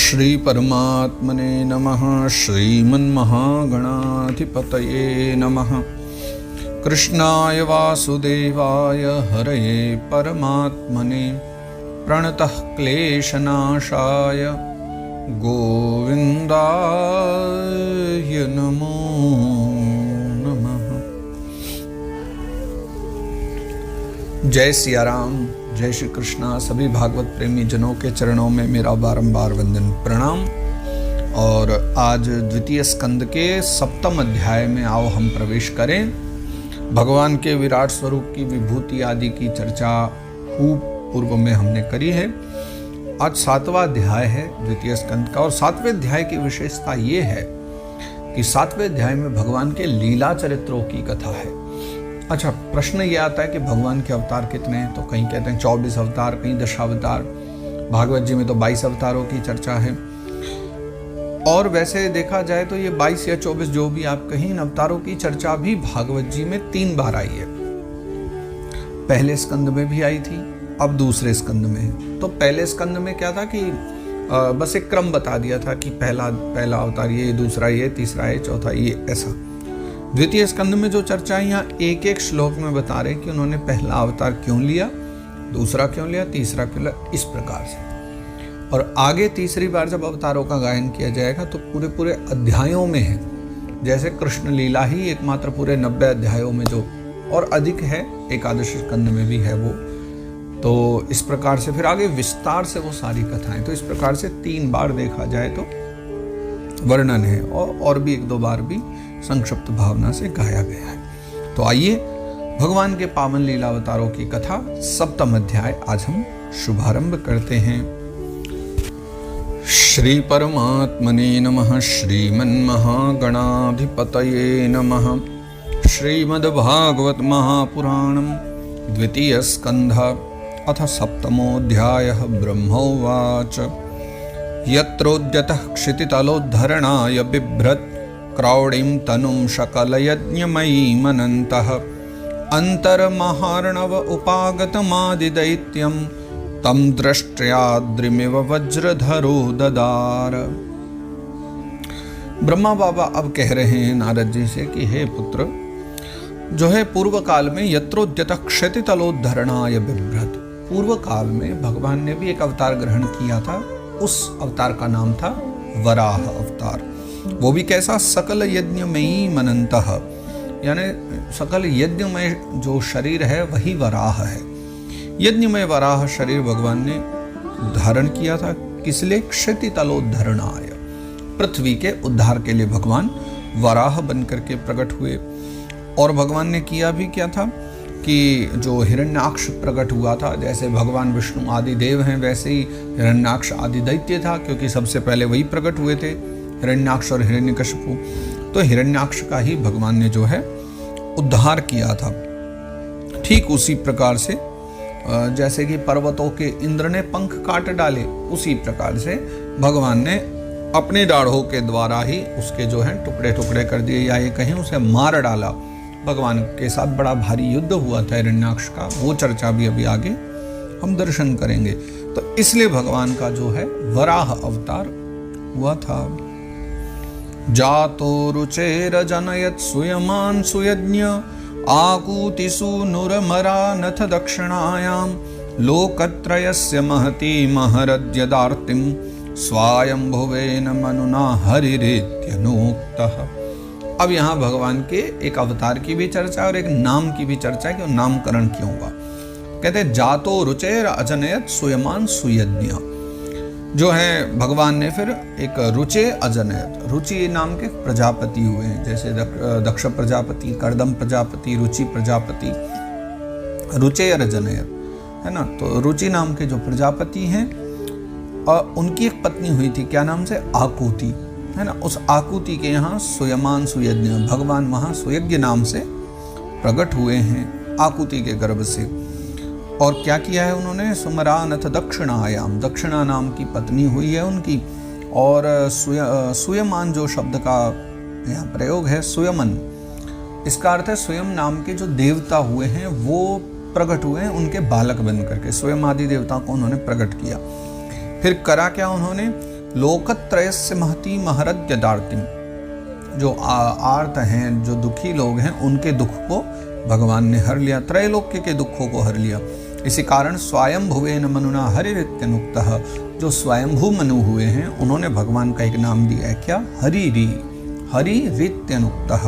श्री परमात्मने नमः। श्रीमन्महागणाधिपतये नमः। कृष्णाय वासुदेवाय हरये परमात्मने प्रणतः क्लेशनाशाय गोविन्दाय नमो नमः। जय सिया राम, जय श्री कृष्णा। सभी भागवत प्रेमी जनों के चरणों में मेरा बारंबार वंदन प्रणाम। और आज द्वितीय स्कंद के सप्तम अध्याय में आओ हम प्रवेश करें। भगवान के विराट स्वरूप की विभूति आदि की चर्चा खूब पूर्व में हमने करी है। आज सातवां अध्याय है द्वितीय स्कंद का, और सातवें अध्याय की विशेषता ये है कि सातवें अध्याय में भगवान के लीला चरित्रों की कथा है। अच्छा, प्रश्न ये आता है कि भगवान के अवतार कितने हैं, तो कहीं कहते हैं 24 अवतार, कहीं दशावतार। भागवत जी में तो 22 अवतारों की चर्चा है। और वैसे देखा जाए तो ये 22 या 24 जो भी आप कहीं, इन अवतारों की चर्चा भी भागवत जी में 3 बार आई है। पहले स्कंद में भी आई थी, अब दूसरे स्कंद में है। तो पहले स्कंद में क्या था कि बस एक क्रम बता दिया था कि पहला अवतार ये, दूसरा ये, तीसरा ये, चौथा ये, ऐसा। द्वितीय स्कंद में जो चर्चा है यहाँ एक एक श्लोक में बता रहे कि उन्होंने पहला अवतार क्यों लिया, दूसरा क्यों लिया, तीसरा क्यों लिया, इस प्रकार से। और आगे तीसरी बार जब अवतारों का गायन किया जाएगा तो पूरे अध्यायों में है। जैसे कृष्ण लीला ही एकमात्र पूरे 90 अध्यायों में जो और अधिक है, एकादश स्कंद में भी है वो। तो इस प्रकार से फिर आगे विस्तार से वो सारी कथाएं, तो इस प्रकार से 3 बार देखा जाए तो वर्णन है, और भी 1-2 बार भी संक्षिप्त भावना से गाया गया है। तो आइए भगवान के पावन लीला अवतारों की कथा सप्तम अध्याय आज हम शुभारंभ करते हैं। श्री परमात्मने नमः। श्रीमन्महागणाधिपतये नमः। श्रीमद्भागवत महापुराणम् द्वितीय स्कन्धः अथ सप्तमोऽध्यायः। ब्रह्मोवाच यत्रोद्यतः क्षितितलोद्धरणाय बिभ्रत् क्रौडीं तनुं शकलयज्ञमयीमनन्तः अन्तर्महार्णव उपागतमादिदैत्यं तं दृष्ट्याद्रिमिव वज्रधरो ददार। ब्रह्मा बाबा अब कह रहे हैं नारद जी से कि हे पुत्र, जो है पूर्व काल में यत्रोद्यतः क्षितितलोद्धरणाय बिभ्रत्, पूर्व काल में भगवान ने भी एक अवतार ग्रहण किया था। उस अवतार का नाम था वराह अवतार। वो भी कैसा? सकल यज्ञमयी मनंतः, यानी सकल यज्ञमय जो शरीर है वही वराह है। यज्ञमय वराह शरीर भगवान ने धारण किया था। किस लिए? क्षितितलोद्धरणाय, पृथ्वी के उद्धार के लिए भगवान वराह बनकर के प्रकट हुए। और भगवान ने किया भी क्या था कि जो हिरण्याक्ष प्रकट हुआ था, जैसे भगवान विष्णु आदि देव हैं वैसे ही हिरण्याक्ष आदि दैत्य था, क्योंकि सबसे पहले वही प्रकट हुए थे, हिरण्याक्ष और हिरण्यकशिपु। तो हिरण्याक्ष का ही भगवान ने जो है उद्धार किया था। ठीक उसी प्रकार से जैसे कि पर्वतों के इंद्र ने पंख काट डाले, उसी प्रकार से भगवान ने अपने दाढ़ों के द्वारा ही उसके जो है टुकड़े टुकड़े कर दिए, या ये कहीं उसे मार डाला। भगवान के साथ बड़ा भारी युद्ध हुआ था हिरण्याक्ष का, वो चर्चा भी अभी आगे हम दर्शन करेंगे। तो इसलिए भगवान का जो है वराह अवतार हुआ था। जातो रुचेरजनयत् सूयमान् सुयज्ञ आकूतिषु नुरमरानथ दक्षिणायां लोकत्रयस्य महती महरद्यदार्तिं स्वायंभुवेन मनुना हरिरेत्यनोक्तः। अब यहाँ भगवान के एक अवतार की भी चर्चा और एक नाम की भी चर्चा है कि नामकरण क्यों हुआ। कहते हैं जातो रुचेर अजनयत् सूयमान् सुयज्ञ, जो है भगवान ने फिर एक रुचे अजनयत, रुचि नाम के प्रजापति हुए हैं, जैसे दक्ष प्रजापति, कर्दम प्रजापति, रुचि प्रजापति, रुचे अजनयत है ना। तो रुचि नाम के जो प्रजापति हैं, और उनकी एक पत्नी हुई थी, क्या नाम से? आकुति, है ना। उस आकुति के यहाँ सूयमान् सुयज्ञ, भगवान वहाँ सुयज्ञ नाम से प्रकट हुए हैं आकुति के गर्भ से। और क्या किया है उन्होंने? सुमरानथ दक्षिणायाम, दक्षिणा नाम की पत्नी हुई है उनकी। और सुयमान जो शब्द का यहाँ प्रयोग है, सुयमन, इसका अर्थ है स्वयं नाम के जो देवता हुए हैं वो प्रकट हुए हैं उनके बालक बन करके। स्वयं आदि देवता को उन्होंने प्रकट किया। फिर करा क्या उन्होंने लोकत्रयस्य महती महरद्य दार्तिम, जो आर्त हैं, जो दुखी लोग हैं, उनके दुख को भगवान ने हर लिया, त्रैलोक्य के दुखों को हर लिया। इसी कारण स्वयंभुवेन मनुना हरिरित्यनुक्तः, जो स्वयंभू मनु हुए हैं उन्होंने भगवान का एक नाम दिया है, क्या? हरिरि, हरिरित्यनुक्तः,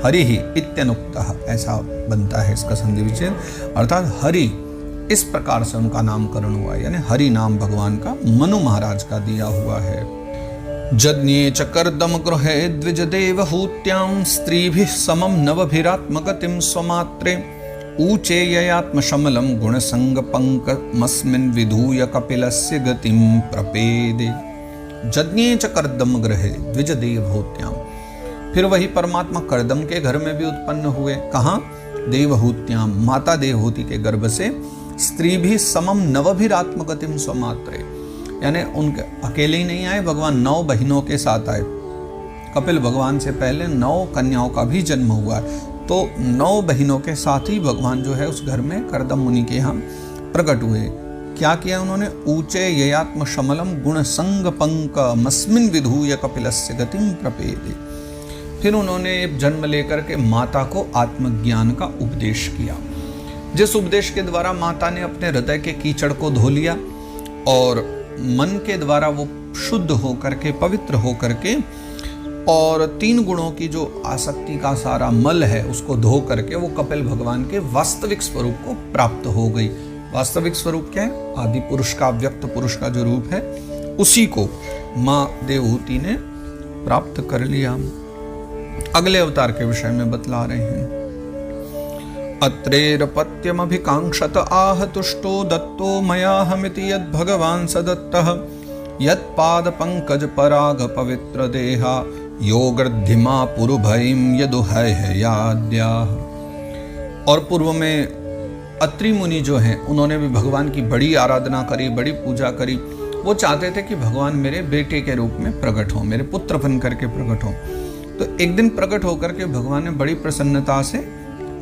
हरि ही इत्यनुक्तः, ऐसा बनता है इसका संधि विच्छेद, अर्थात हरि, इस प्रकार से उनका नामकरण हुआ, यानी हरि नाम भगवान का मनु महाराज का दिया हुआ है। जज्ञे च कर्दम गृहे द्विज देवहूत्यां स्त्रीभिः समं नवभिरात्मगतिं स्वमात्रे ऊचे ययात्मशमलं गुणसंगपङ्कमस्मिन् विधूय कपिलस्य गतिं प्रपेदे। जज्ञे च कर्दम गृहे द्विज देवहूत्यां, फिर वही परमात्मा कर्दम के घर में भी उत्पन्न हुए। कहाँ? देवहूत्यां, माता देवहूति के गर्भ से। स्त्री भी समम नवभिरात्मगतिम स्वमात्रे, यानी उनके अकेले ही नहीं आए, भगवान 9 बहिनों के साथ आए। कपिल भगवान से पहले 9 कन्याओं का भी जन्म हुआ, तो 9 बहिनों के साथ ही भगवान जो है उस घर में कर्दम मुनि के यहाँ प्रकट हुए। क्या किया उन्होंने? ऊचे ययात्म शमलम गुण संग पंक मस्मिन विधूय कपिलस्य गतिम प्रपेदे। फिर उन्होंने जन्म लेकर के माता को आत्मज्ञान का उपदेश किया, जिस उपदेश के द्वारा माता ने अपने हृदय के कीचड़ को धो लिया और मन के द्वारा वो शुद्ध होकर के, पवित्र होकर के, और 3 गुणों की जो आसक्ति का सारा मल है उसको धो करके वो कपिल भगवान के वास्तविक स्वरूप को प्राप्त हो गई। वास्तविक स्वरूप क्या है? आदि पुरुष का, व्यक्त पुरुष का जो रूप है उसी को माँ देवहूति ने प्राप्त कर लिया। अगले अवतार के विषय में बतला रहे हैं। अत्रेरपत्यमभिकांक्षत आह तुष्टो दत्तो मयाहमिति यद् भगवान् स दत्तः यत्पाद पंकज पराग पवित्र देहा योगर्धिमा पुरुभयीं यदुहययाद्या। और पूर्व में अत्रि मुनि जो हैं उन्होंने भी भगवान की बड़ी आराधना करी, बड़ी पूजा करी। वो चाहते थे कि भगवान मेरे बेटे के रूप में प्रकट हो, मेरे पुत्र बन करके प्रकट हो। तो एक दिन प्रकट होकर के भगवान ने बड़ी प्रसन्नता से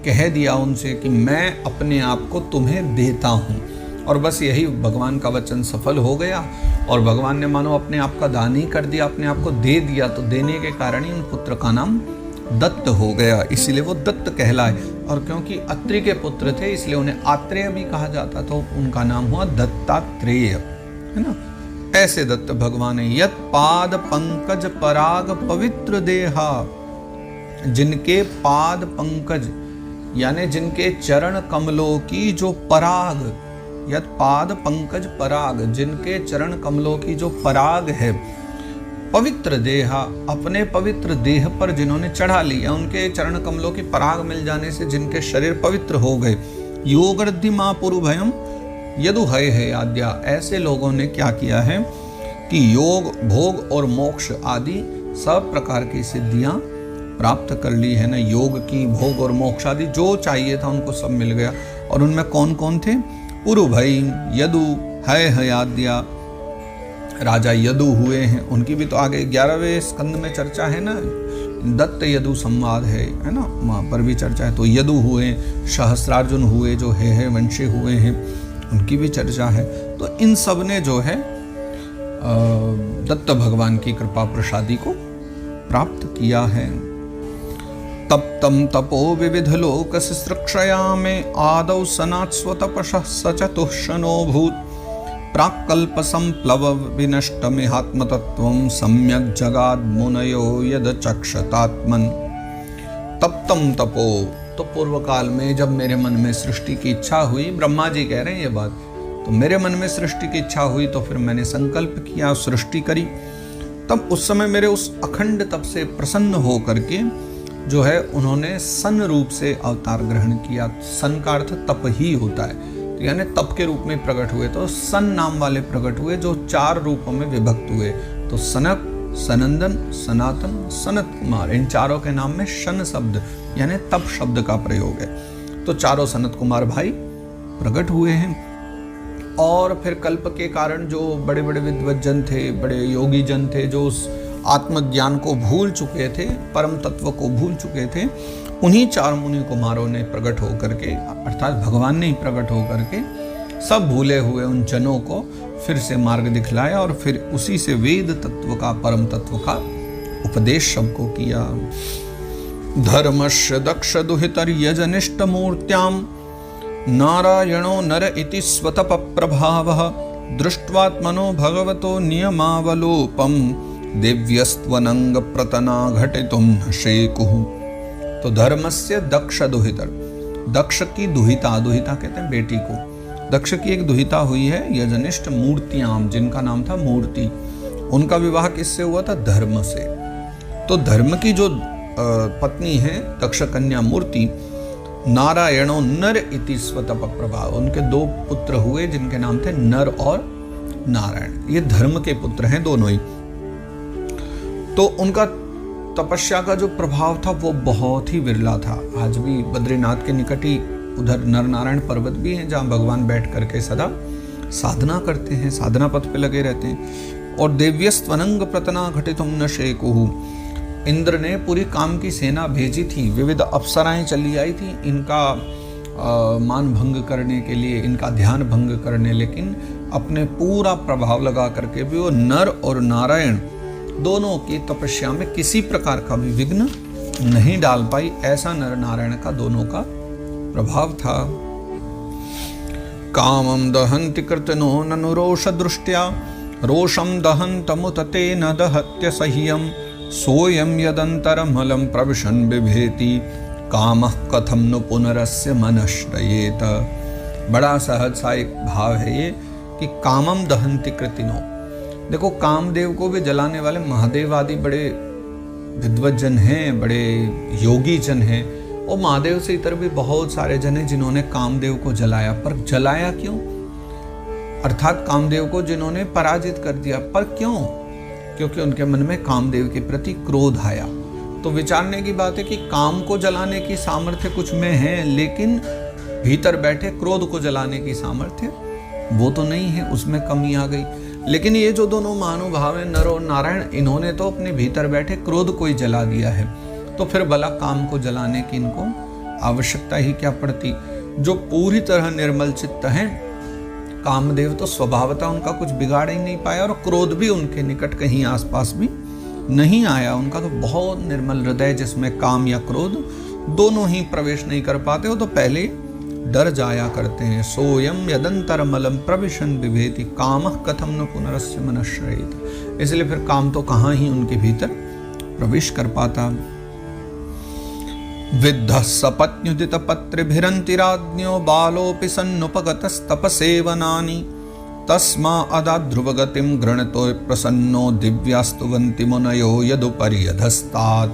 कह दिया उनसे कि मैं अपने आप को तुम्हें देता हूँ। और बस यही भगवान का वचन सफल हो गया और भगवान ने मानो अपने आप का दान ही कर दिया, अपने आप को दे दिया। तो देने के कारण ही उन पुत्र का नाम दत्त हो गया, इसीलिए वो दत्त कहलाए। और क्योंकि अत्रि के पुत्र थे इसलिए उन्हें आत्रेय भी कहा जाता, तो उनका नाम हुआ दत्तात्रेय, है ना। ऐसे दत्त भगवान है। यत पाद पंकज पराग पवित्र देहा, जिनके पाद पंकज यानी जिनके चरण कमलों की जो पराग, यत पाद पंकज पराग, जिनके चरण कमलों की जो पराग है, पवित्र देहा, अपने पवित्र देह पर जिन्होंने चढ़ा लिया, उनके चरण कमलों की पराग मिल जाने से जिनके शरीर पवित्र हो गए। योगर्धि मां पुरुभयम यदुहय है आद्या। ऐसे लोगों ने क्या किया है कि योग, भोग और मोक्ष आदि सब प्रकार की सिद्धियां प्राप्त कर ली है ना। योग की, भोग और मोक्ष आदि जो चाहिए था उनको सब मिल गया। और उनमें कौन कौन थे? पुरुभई, यदु, है आद्या, राजा यदु हुए हैं। उनकी भी तो आगे 11वें स्कंद में चर्चा है ना, दत्त यदु संवाद है ना, वहाँ पर भी चर्चा है। तो यदु हुए, सहस्रार्जुन हुए जो है वंशी हुए हैं, उनकी भी चर्चा है। तो इन सब ने जो है दत्त भगवान की कृपा प्रसादी को प्राप्त किया है। तप्तं तपो विविध लोक सृक्षया में आदौ सनात् स्वतपशः सचतुःशनो भूत् प्राक्कल्प संप्लव विनष्ट मिहात्म तत्वं सम्यक् जगाद मुनयो यद चक्षतात्मन। तप्तं तपो, तो पूर्व काल में जब मेरे मन में सृष्टि की इच्छा हुई, ब्रह्मा जी कह रहे हैं ये बात, तो मेरे मन में सृष्टि की इच्छा हुई तो फिर मैंने संकल्प किया, सृष्टि करी। तब उस समय मेरे उस अखंड तप से प्रसन्न हो करके जो है उन्होंने सन रूप से अवतार ग्रहण किया। सन का अर्थ तप ही होता है, तो यानी तप के रूप में प्रकट हुए। तो सन नाम वाले प्रकट हुए जो 4 रूपों में विभक्त हुए। तो सनक, सनंदन, सनातन, सनत कुमार, इन चारों के नाम में शन शब्द यानी तप शब्द का प्रयोग है। तो चारों सनत कुमार भाई प्रकट हुए हैं। और फिर कल्प के कारण जो बड़े बड़े विद्वज्जन थे, बड़े योगी जन थे, जो उस आत्मज्ञान को भूल चुके थे, परम तत्व को भूल चुके थे, उन्हीं 4 मुनि कुमारों ने प्रकट होकर के, अर्थात भगवान ने ही प्रकट होकर के सब भूले हुए उन जनों को फिर से मार्ग दिखलाया और फिर उसी से वेद तत्व का, परम तत्व का उपदेश सबको किया। धर्मस्य दक्ष दुहितर्यजनिष्ठ मूर्त्याम नारायणो नर इति स्वतप प्रभावः दृष्ट्वात्मनो भगवतो नियमावलोपम दिव्यस्त्वनंग प्रतना घटितुं न शेकुः। तो धर्मस्य दक्ष दुहितर, दक्ष की दुहिता, दुहिता कहते हैं बेटी को, दक्ष की एक दुहिता हुई है यजनिष्ठ मूर्तियाम, जिनका नाम था मूर्ति। उनका विवाह किससे हुआ था? धर्म से। तो धर्म की जो पत्नी है दक्ष कन्या मूर्ति, नारायणो नर इति स्वतप प्रभा, उनके दो पुत्र हुए जिनके नाम थे नर और नारायण। ये धर्म के पुत्र हैं दोनों ही। तो उनका तपस्या का जो प्रभाव था वो बहुत ही विरला था। आज भी बद्रीनाथ के निकट ही उधर नर नारायण पर्वत भी हैं जहाँ भगवान बैठ करके सदा साधना करते हैं, साधना पथ पे लगे रहते हैं। और देव्यस्त्वनंग प्रतना घटितुं न शेकुः, इंद्र ने पूरी काम की सेना भेजी थी, विविध अप्सराएं चली आई थी इनका मान भंग करने के लिए, इनका ध्यान भंग करने, लेकिन अपने पूरा प्रभाव लगा करके भी वो नर और नारायण दोनों की तपस्या में किसी प्रकार का भी विघ्न नहीं डाल पाई। ऐसा नर नारायण का दोनों का प्रभाव था। कामं दहन्ति कृतनो ननु रोष दृष्ट्या रोषं दहन्तमुत तेन दहत्य सह्यं सोऽयं यदन्तरमलं प्रविशन् बिभेति कामः कथं नु पुनरस्य मनश्रयेत। बड़ा सहज सा एक भाव है ये कि कामम दहन्ति कृतिनो। देखो कामदेव को भी जलाने वाले महादेव आदि बड़े विद्वत जन हैं, बड़े योगी जन हैं, और महादेव से इतर भी बहुत सारे जन हैं जिन्होंने कामदेव को जलाया। पर जलाया क्यों? अर्थात कामदेव को जिन्होंने पराजित कर दिया। पर क्यों? क्योंकि उनके मन में कामदेव के प्रति क्रोध आया। तो विचारने की बात है कि काम को जलाने की सामर्थ्य कुछ में है, लेकिन भीतर बैठे क्रोध को जलाने की सामर्थ्य वो तो नहीं है, उसमें कमी आ गई। लेकिन ये जो दोनों महानुभाव हैं नर और नारायण, इन्होंने तो अपने भीतर बैठे क्रोध को ही जला दिया है। तो फिर भला काम को जलाने की इनको आवश्यकता ही क्या पड़ती? जो पूरी तरह निर्मल चित्त हैं, कामदेव तो स्वभावतः उनका कुछ बिगाड़ ही नहीं पाया, और क्रोध भी उनके निकट कहीं आसपास भी नहीं आया। उनका तो बहुत निर्मल हृदय, जिसमें काम या क्रोध दोनों ही प्रवेश नहीं कर पाते हो, तो पहले डर जाया करते हैं। सोयम यदंतरमलम प्रविशन बिभेति कामः कथम न पुनरस्य मनश्रयेत। इसलिए फिर काम तो कहाँ ही उनके भीतर प्रवेश कर पाता। विद्धः सपत्न्युदित पत्रिभिरन्तिराज्ञो बालोऽपि सन्नुपगतस्तपसेवनानि तस्मा अदाध्रुवगतिं गृणतो प्रसन्नो दिव्यास्तुवन्ति मुनयो यदुपर्यधस्तात्।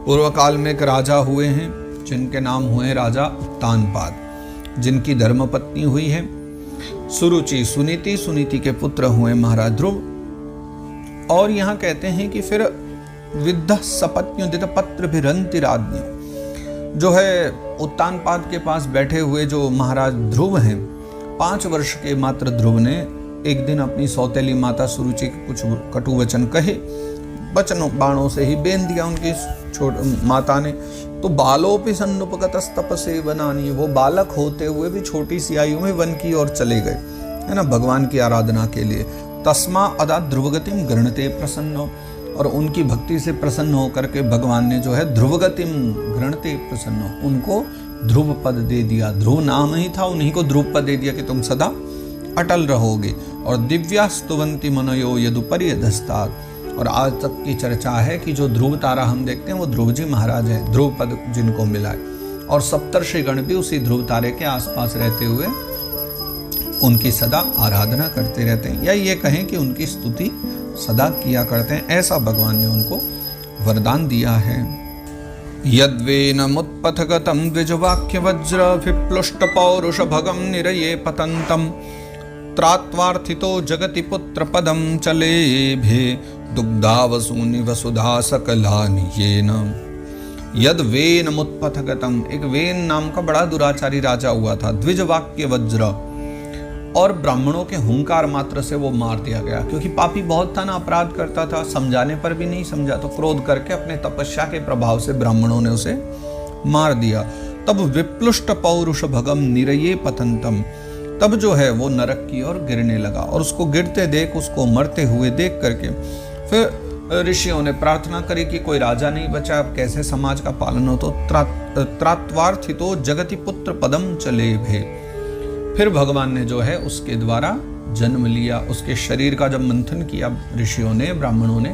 पूर्व काल में एक राजा हुए हैं जिनके नाम हुए राजा उत्तानपाद, जिनकी धर्मपत्नी हुई है सुरुचि, सुनीति, सुनीति के पुत्र हुए महाराज ध्रुव। और यहाँ कहते हैं कि फिर विद्ध सपत्न्युदित पत्रिभिरन्तिराज्ञो, जो है उत्तानपाद के पास बैठे हुए जो महाराज ध्रुव हैं, 5 वर्ष के मात्र ध्रुव ने एक दिन अपनी सौतेली माता सुरुचि के कुछ कटु वचन कहे, बचनों बाणों से ही बेन दिया उनकी माता ने। तो बालोपि सन्नुपगतस्तपसेवनानि, वो बालक होते हुए भी छोटी सी आयु में वन की ओर चले गए, है ना, भगवान की आराधना के लिए। तस्मा अदा ध्रुवगतिम गृणते प्रसन्नो, और उनकी भक्ति से प्रसन्न होकर के भगवान ने जो है ध्रुवगतिम गृणते प्रसन्नो, उनको ध्रुव पद दे दिया। ध्रुव नाम ही था, उन्हीं को ध्रुव पद दे दिया कि तुम सदा अटल रहोगे। और दिव्यास्तुवंति मनयो यदुपर्यधस्तात्, और आज तक की चर्चा है कि जो ध्रुव तारा हम देखते हैं वो ध्रुव जी महाराज हैं, ध्रुव पद जिनको मिला है। और सप्तर्षिगण भी उसी ध्रुव तारे के आसपास रहते हुए उनकी सदा आराधना करते रहते हैं, या ये कहें कि उनकी स्तुति सदा किया करते हैं। ऐसा भगवान ने उनको वरदान दिया है। यद्वेनमुत्पथगतं द्विजवाक्यवज्र विप्लुष्ट पौरुष भगम निरये पतन्तं त्रात्वार्थितो जगति पुत्र पदम चलेभे दुग्धावसूनि वसुधा सकलानि येन। यद वेन मुत्पथगतम, एक वेन नाम का बड़ा दुराचारी राजा हुआ था, द्विजवाक्य वज्र, और ब्राह्मणों के हुंकार मात्र से वो मार दिया गया, क्योंकि पापी बहुत था ना, अपराध करता था, समझाने पर भी नहीं समझा, तो क्रोध करके अपने तपस्या के प्रभाव से ब्राह्मणों ने उसे मार दिया। तब विप्लुष्ट पौरुष भगम निरये पतंतम, तब जो है वो नरक की ओर गिरने लगा, और उसको गिरते देख, उसको मरते हुए देख करके फिर ऋषियों ने प्रार्थना करी कि कोई राजा नहीं बचा, अब कैसे समाज का पालन हो। तो त्रात्वार्थितो जगति पुत्र पदम चले भे। फिर भगवान ने जो है उसके द्वारा जन्म लिया, उसके शरीर का जब मंथन किया ऋषियों ने, ब्राह्मणों ने,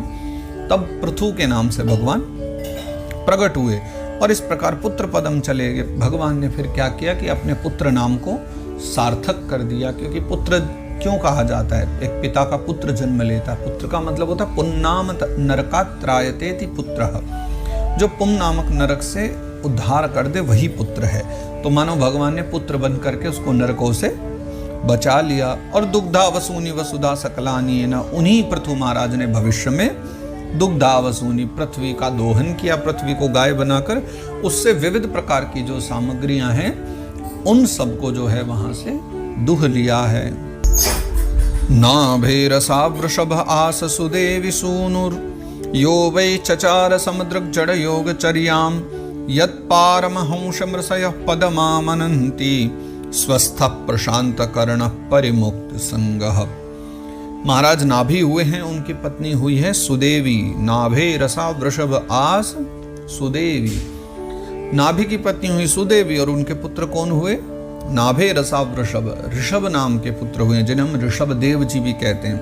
तब पृथु के नाम से भगवान प्रकट हुए, और इस प्रकार पुत्र पदम चले गए। भगवान ने फिर क्या किया कि अपने पुत्र नाम को सार्थक कर दिया, क्योंकि पुत्र क्यों कहा जाता है? एक पिता का पुत्र जन्म लेता है, पुत्र का मतलब होता है पुन्नाम नरकात् त्रायतेति पुत्रः, जो पुम नामक नरक से उद्धार कर दे वही पुत्र है। तो मानो भगवान ने पुत्र बन करके उसको नरकों से बचा लिया। और दुग्धा वसूनी वसुधा सकलानी, ना उन्हीं पृथु महाराज ने भविष्य में दुग्धा वसूनी, पृथ्वी का दोहन किया, पृथ्वी को गाय बनाकर उससे विविध प्रकार की जो सामग्रियां हैं उन सबको जो है वहां से दुह लिया है। नाभेरसा वृषभ आस सुदेवी सूनुर, यो वै चचार समुद्र जड़ योग चर्याम, यत्पारमहंसमृषयः पदमामनन्ति, स्वस्थः प्रशांत कर्ण परिमुक्त संगः। महाराज नाभि हुए हैं, उनकी पत्नी हुई है सुदेवी। नाभे रसा वृषभ आस सुदेवी, नाभि की पत्नी हुई सुदेवी, और उनके पुत्र कौन हुए? नाभे रसा वृषभ, ऋषभ नाम के पुत्र हुए, जिन्हें हम ऋषभ देव जी भी कहते हैं।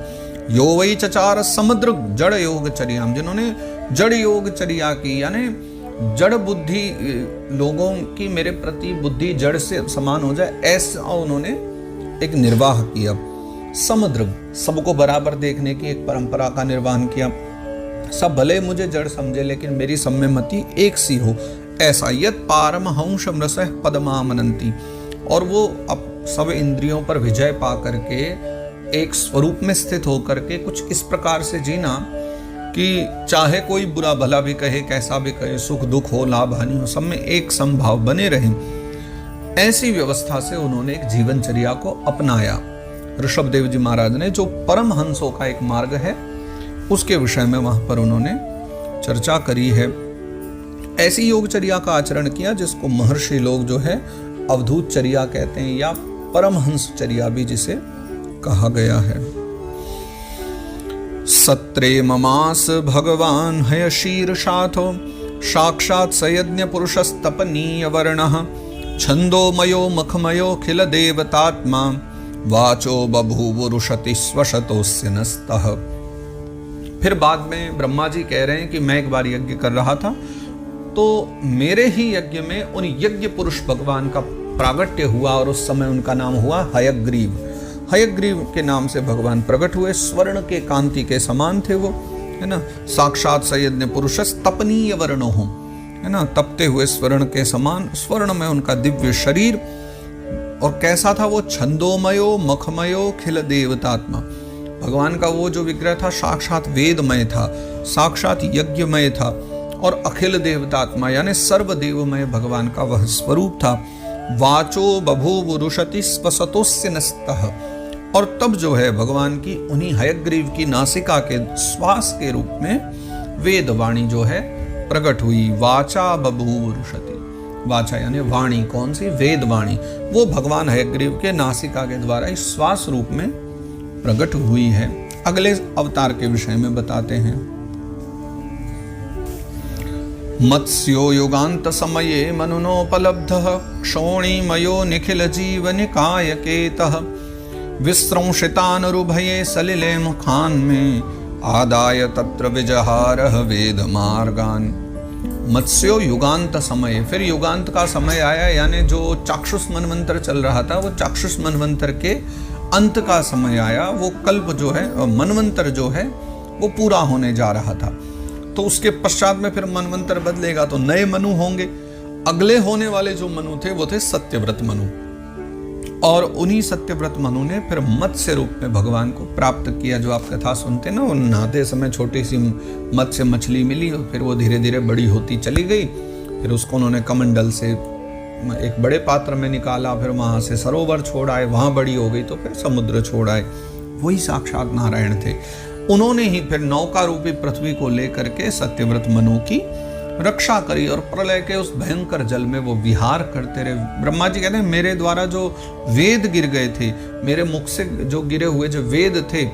यो वही चचार समुद्र जड़ योग चर्याम, जिन्होंने जड़ योग चर्या की, यानी जड़ बुद्धि, लोगों की मेरे प्रति बुद्धि जड़ से समान हो जाए, ऐसा उन्होंने एक निर्वाह किया। समुद्र, सबको बराबर देखने की एक परंपरा का निर्वहन किया। सब भले मुझे जड़ समझे, लेकिन मेरी सब में मति एक सी हो, ऐसा। यत् पारमहंस रसः पदमामनन्ति, और वो अब सब इंद्रियों पर विजय पा करके एक स्वरूप में स्थित होकर के कुछ इस प्रकार से जीना कि चाहे कोई बुरा भला भी कहे, कैसा भी कहे, सुख दुख हो, लाभ हानि हो, सब में एक समभाव बने रहे, ऐसी व्यवस्था से उन्होंने एक जीवनचर्या को अपनाया। ऋषभदेव जी महाराज ने, जो परम हंसों का एक मार्ग है, उसके विषय में वहां पर उन्होंने चर्चा करी है। ऐसी योगचर्या का आचरण किया जिसको महर्षि लोग जो है अवधूत चर्या कहते हैं, या परमहंस चर्या भी जिसे कहा गया है। सत्रे ममास भगवान हय शीर्षाथो, साक्षात् सयज्ञ पुरुषस्तपनीय वर्णः, छंदोमयो मखमयो खिल देवतात्मा, वाचो बभूवुरुषति स्वशतोस्य नस्तः। फिर बाद में ब्रह्मा जी कह रहे हैं कि मैं एक बार यज्ञ कर रहा था, तो मेरे ही यज्ञ में उन यज्ञ पुरुष भगवान का प्रागट्य हुआ, और उस समय उनका नाम हुआ हयग्रीव। हयग्रीव के नाम से भगवान प्रकट हुए, स्वर्ण के कांति के समान थे वो, है ना। साक्षात सयज्ञ पुरुषस् तपनीय वर्णो, है ना, तपते हुए स्वर्ण के समान, स्वर्ण में उनका दिव्य शरीर। और कैसा था वो? छंदोमयो मखमयो खिल देवतात्मा, भगवान का वो जो विग्रह था साक्षात वेदमय था, साक्षात यज्ञमय था, और अखिल देवतात्मा यानी सर्वदेवमय भगवान का वह स्वरूप था। वाचो बभूवुरुषति स्वसतोस्य नस्तः, और तब जो है भगवान की उन्हीं हयग्रीव की नासिका के श्वास के रूप में वेदवाणी जो है प्रकट हुई। वाचा बभूवुरुषति, वाचा यानी वाणी, कौन सी? वेदवाणी, वो भगवान हयग्रीव के नासिका के द्वारा इस श्वास रूप में प्रकट हुई है। अगले अवतार के विषय में बताते हैं। मत्स्यो युगांत समये मनुनोपलब्धः, क्षोणीमयो निखिल जीवनिकाय केतः, विस्रंशितानुरुभये सलिले मुखान में, आदाय तत्र विजहारः वेद मार्गान। मत्स्यो युगांत समय, फिर युगांत का समय आया, यानी जो चाक्षुष मनवंतर चल रहा था, वो चाक्षुष मनवंतर के अंत का समय आया। वो कल्प जो है, मनवंतर जो है, वो पूरा होने जा रहा था। तो उसके पश्चात में फिर मनवंतर बदलेगा तो नए मनु होंगे। अगले होने वाले जो मनु थे वो थे सत्यव्रत मनु, और उन्हीं सत्यव्रत मनु ने फिर मत्स्य रूप में भगवान को प्राप्त किया। जो आप कथा सुनते ना, वो नहाते समय छोटी सी मत्स्य मछली मिली, और फिर वो धीरे धीरे बड़ी होती चली गई। फिर उसको उन्होंने कमंडल से एक बड़े पात्र में निकाला, फिर वहां से सरोवर छोड़ आए, वहां बड़ी हो गई तो फिर समुद्र छोड़ आए। वही साक्षात नारायण थे। उन्होंने ही फिर नौका रूपी पृथ्वी को लेकर के सत्यव्रत मनु की रक्षा करी और प्रलय के उस भयंकर जल में वो विहार करते रहे। ब्रह्मा जी कहते हैं मेरे द्वारा जो वेद गिर गए थे, मेरे मुख से जो गिरे हुए जो वेद थे,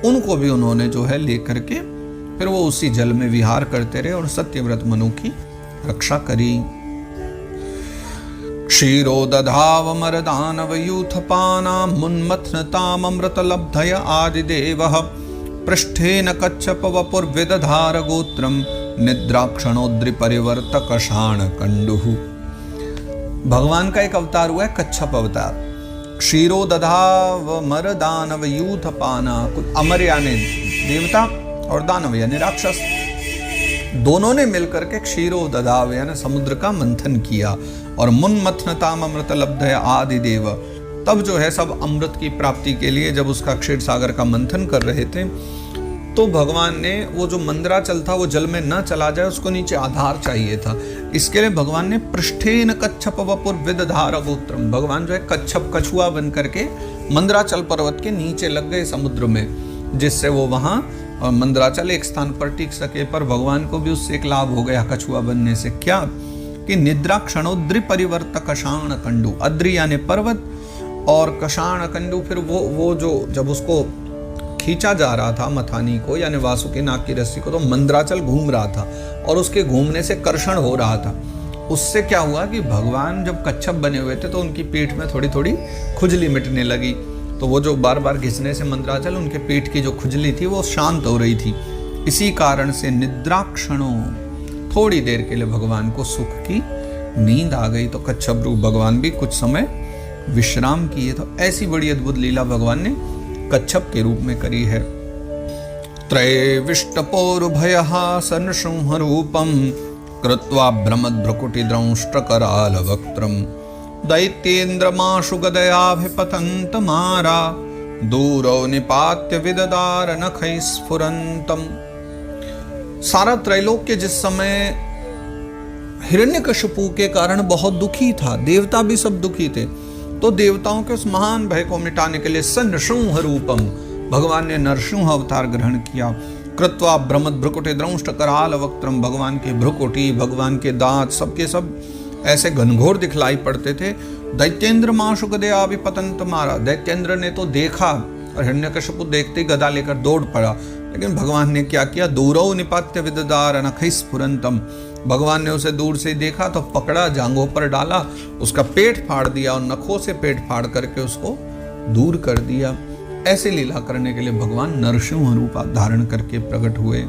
उनको भी उन्होंने जो है लेकर के फिर वो उसी जल में विहार करते रहे और सत्यव्रत मनु की रक्षा करी। क्षीरो दधाव मरदानव यूथपाना मुन्मथनताम अमृत लब्धय आदिदेवः पृष्ठेन कच्छप वपुर्विदधार गोत्रम निद्राक्षणोद्रि परिवर्तक शाण कंडुः। भगवान का एक अवतार हुआ है कच्छप अवतार। क्षीरो दधाव मरदानव यूथपाना, कुछ अमर यानी देवता और दानव यानी राक्षस, दोनों ने मिलकर के क्षीरो दधाव यानी समुद्र का मंथन किया और मुन्मथनताम अमृत लब्धय आदिदेव, तब जो है सब अमृत की प्राप्ति के लिए जब उसका क्षीर सागर का मंथन कर रहे थे तो भगवान ने वो जो मंदराचल था वो जल में न चला जाए, उसको नीचे आधार चाहिए था। इसके लिए भगवान ने पृष्ठेन कच्छप वपुर विदधार गोत्रम, भगवान जो है कच्छप कछुआ बन करके मंदराचल पर्वत के नीचे लग गए समुद्र में, जिससे वो वहां मंदराचल एक स्थान पर टिक सके। पर भगवान को भी उससे एक लाभ हो गया कछुआ बनने से, क्या कि निद्रा क्षणोद्रि परिवर्तक कषाण कंडु, अद्रि यानी पर्वत और कषाण कंडु, फिर वो जो जब उसको खींचा जा रहा था मथानी को यानी वासुकी नाग की रस्सी को, तो मंदराचल घूम रहा था और उसके घूमने से कर्षण हो रहा था। उससे क्या हुआ कि भगवान जब कच्छप बने हुए थे तो उनकी पीठ में थोड़ी थोड़ी खुजली मिटने लगी, तो वो जो बार बार घिसने से मंदराचल उनके पीठ की जो खुजली थी वो शांत हो रही थी। इसी कारण से निद्राक्षणों, थोड़ी देर के लिए भगवान को सुख की नींद आ गई, तो कच्छप रूप भगवान भी कुछ समय विश्राम किए। तो ऐसी बड़ी अद्भुत लीला भगवान ने कच्छप के रूप में करी है। त्रैविष्टपोरुभयहासन सिंह रूपम कृत्वा भ्रमद्भ्रुकुटिद्रंष्ट्रकराल वक्त्रम दैत्येन्द्रमाशु गदयाभिपतन्त मारा दूरौ निपात्य विददार नखै स्फुरन्तम। सारा त्रैलोक्य जिस समय हिरण्यकशिपु के कारण बहुत दुखी था, देवता भी सब दुखी थे, तो देवताओं के उस महान भय को मिटाने के लिए सनृसिंह रूपम भगवान ने नरसिंह अवतार ग्रहण किया। कृत्वा भ्रमद भ्रुकुटि द्रंष्ट कराल वक्त्रम, भगवान के भ्रुकुटी, भगवान के दांत सबके सब ऐसे घनघोर दिखलाई पड़ते थे। दैत्येंद्र माशु गदयाभिपतन्त मारा, दैत्येंद्र ने तो देखा और हिरण्यकशिपु देखते ही गदा लेकर दौड़ पड़ा, लेकिन भगवान ने क्या किया, दूरौ निपात्य विददार नखै स्फुरन्तम, भगवान ने उसे दूर से देखा तो पकड़ा, जांघों पर डाला, उसका पेट फाड़ दिया और नखों से पेट फाड़ करके उसको दूर कर दिया। ऐसे लीला करने के लिए भगवान नरसिंह रूप धारण करके प्रकट हुए।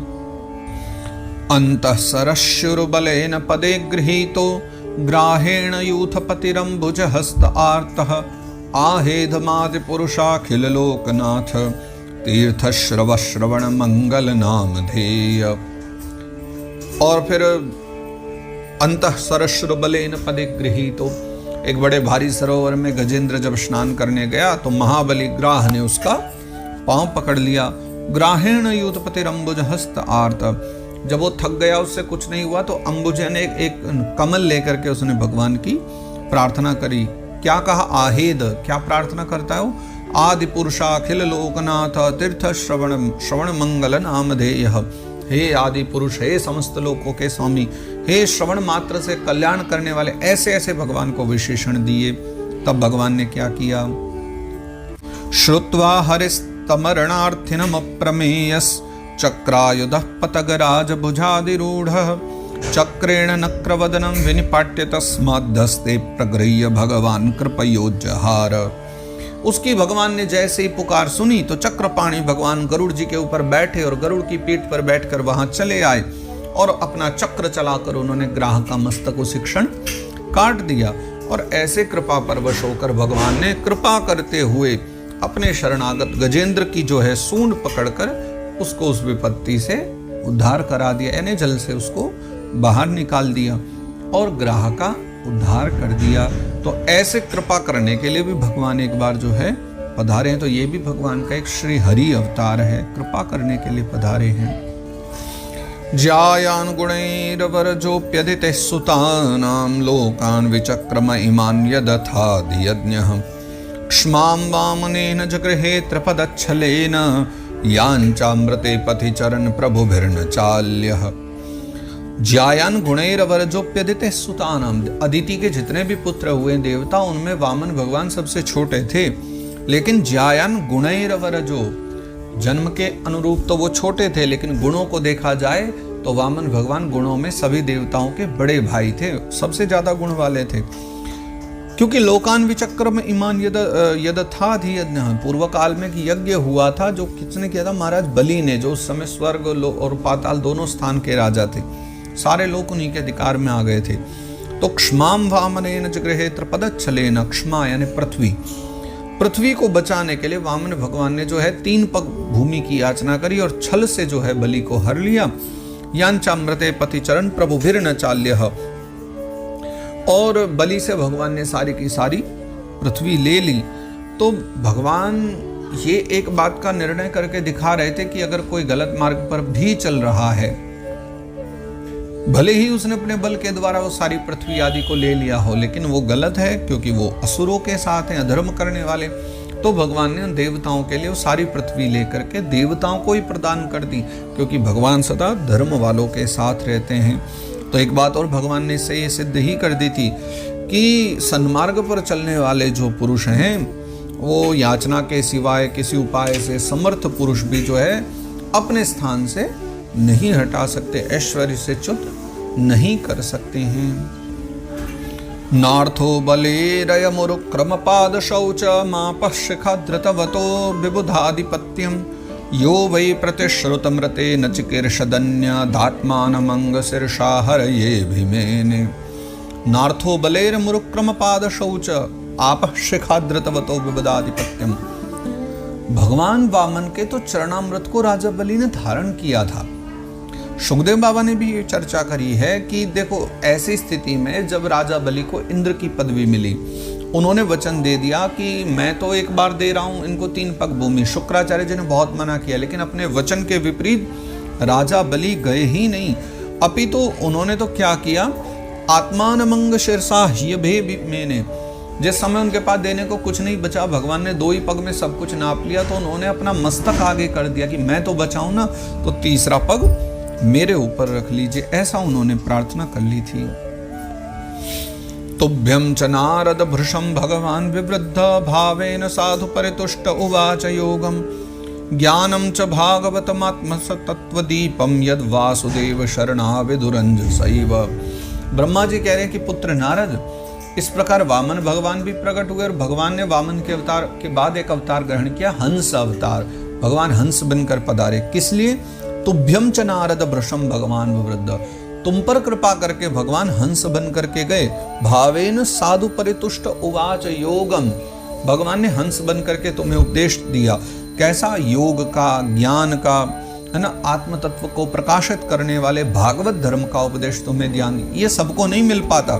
अंतः सरश्रुबलेन पदे गृहीतो ग्राहेण यूथपतिरंबुज हस्त आर्तः आहेधमादि पुरुषाखिल लोकनाथ तीर्थ श्रव श्रवण मंगल नामधेय। और फिर अंतः सरश्रुबलेन पदे गृहीतो, एक बड़े भारी सरोवर में गजेंद्र जब स्नान करने गया तो महाबली ग्राह ने उसका पांव पकड़ लिया। ग्राहेण यूथपतिरंबुज हस्त आर्त, जब वो थक गया, उससे कुछ नहीं हुआ, तो अंबुज ने एक कमल लेकर के उसने भगवान की प्रार्थना करी। क्या कहा, आहेद, क्या प्रार्थना करता है वो, आदि पुरुषा अखिल लोकनाथ तीर्थ श्रवण मंगल नामधेय। हे आदि पुरुष, हे समस्त लोकों के स्वामी, हे श्रवण मात्र से कल्याण करने वाले, ऐसे ऐसे भगवान को विशेषण दिए। तब भगवान ने क्या किया, श्रुत्वा हरिस्तमरणार्थिनम अप्रमेयस चक्रायुधः पतगराज भुजादिरूढ़ः चक्रेण नक्रवदनं विनिपाट्य तस्माद्धस्ते प्रगृह्य भगवान कृपयोज्जहार। उसकी भगवान ने जैसे ही पुकार सुनी तो चक्रपाणी भगवान गरुड़ जी के ऊपर बैठे और गरुड़ की पीठ पर बैठकर वहां चले आए और अपना चक्र चलाकर उन्होंने ग्राह का मस्तक उसी क्षण काट दिया। और ऐसे कृपा परवश होकर भगवान ने कृपा करते हुए अपने शरणागत गजेंद्र की जो है सूंड पकड़कर उसको उस विपत्ति से उद्धार करा दिया, यानी जल से उसको बाहर निकाल दिया और ग्राह का उद्धार कर दिया। तो ऐसे कृपा करने के लिए भी भगवान एक बार जो है पधारे हैं। तो ये भी भगवान का एक श्री हरि अवतार है, कृपा करने के लिए पधारे हैं। ज्यायान गुणैरवरजोप्यदिते सुतानां लोकान् विचक्रम इमान् यदथादि यज्ञः क्ष्मां वामनेन जगृहे त्रिपदच्छलेन यांचामृते पथि चरण प्रभुभिर्न चाल्यः। ज्यायान गुणैरवरजोप्यदिते सुतानाम, अदिति के जितने भी पुत्र हुए देवता उनमें वामन भगवान सबसे छोटे थे, लेकिन ज्यायान गुणैरवरजो, जन्म के अनुरूप तो वो छोटे थे, लेकिन गुणों को देखा जाए तो वामन भगवान गुणों में सभी देवताओं के बड़े भाई थे, सबसे ज्यादा गुण वाले थे। क्योंकि लोकान विचक्रम ईमान यदथाधि यज्ञ, पूर्व काल में यज्ञ हुआ था, जो किसने किया था? महाराज बलि ने, जो उस समय स्वर्ग और पाताल दोनों स्थान के राजा थे, सारे लोग उन्हीं के अधिकार में आ गए थे। तो क्षमाम वामनेन जगृहे त्रिपदच्छलेन, क्षमा यानी पृथ्वी को बचाने के लिए वामन भगवान ने जो है 3 पग भूमि की याचना करी और छल से जो है बलि को हर लिया। यांचामृते पति चरण प्रभुभिर न चाल्यः, और बलि से भगवान ने सारी की सारी पृथ्वी ले ली। तो भगवान ये एक बात का निर्णय करके दिखा रहे थे कि अगर कोई गलत मार्ग पर भी चल रहा है, भले ही उसने अपने बल के द्वारा वो सारी पृथ्वी आदि को ले लिया हो, लेकिन वो गलत है क्योंकि वो असुरों के साथ हैं, अधर्म करने वाले। तो भगवान ने देवताओं के लिए वो सारी पृथ्वी लेकर के देवताओं को ही प्रदान कर दी, क्योंकि भगवान सदा धर्म वालों के साथ रहते हैं। तो एक बात और भगवान ने इससे ये सिद्ध ही कर दी थी कि सन्मार्ग पर चलने वाले जो पुरुष हैं, वो याचना के सिवाय किसी उपाय से समर्थ पुरुष भी जो है अपने स्थान से नहीं हटा सकते, ऐश्वर्य से च्युत नहीं कर सकते हैं। नार्थो बलेरय मुरुक्रम पाद शौच मापः शिखाधृतवतो विबुधाधिपत्यम, यो वै प्रतिश्रुतमृते न चिकीर्षदन्यदात्मानमंग शीर्षा हरये भीमेने। नार्थो बलेर मुरुक्रम पाद शौच आपः शिखाधृतवतो विबुधाधिपत्यम। भगवान वामन के तो चरणामृत को राजा बलि ने धारण किया था। सुखदेव बाबा ने भी ये चर्चा करी है कि देखो, ऐसी स्थिति में जब राजा बलि को इंद्र की पदवी मिली, उन्होंने वचन दे दिया कि मैं तो एक बार दे रहा हूं इनको 3 पग भूमि। शुक्राचार्य जी ने बहुत मना किया, लेकिन अपने वचन के विपरीत राजा बलि गए ही नहीं, अपितु उन्होंने तो क्या किया? आत्मानमंग शीर्षा मैंने, जिस समय उनके पास देने को कुछ नहीं बचा, भगवान ने 2 ही पग में सब कुछ नाप लिया, तो उन्होंने अपना मस्तक आगे कर दिया कि मैं तो बचाऊं ना, तो 3रा पग मेरे ऊपर रख लीजिए, ऐसा उन्होंने प्रार्थना कर ली थी। तुभ्यं च नारद भृशं भगवान विवृद्ध भावेन साधु परितुष्ट उवाच योगम, ज्ञानं च भागवतमात्मसतत्वदीपं यद वासुदेव शरणाविदुरंज सैव। ब्रह्मा जी कह रहे हैं कि पुत्र नारद, इस प्रकार वामन भगवान भी प्रकट हुए और भगवान ने वामन के अवतार के बाद एक अवतार ग्रहण किया, हंस अवतार। भगवान हंस बनकर पधारे, किस लिए? तुभ्यं च नारद भृशं भगवान विवृद्ध, तुम पर कृपा करके भगवान हंस बन करके गए। भावेन साधु परितुष्ट उवाच योगम, भगवान ने हंस बन करके तुम्हें उपदेश दिया। कैसा? योग का, ज्ञान का, है ना, आत्म तत्व को प्रकाशित करने वाले भागवत धर्म का उपदेश तुम्हें ध्यान। ये सबको नहीं मिल पाता।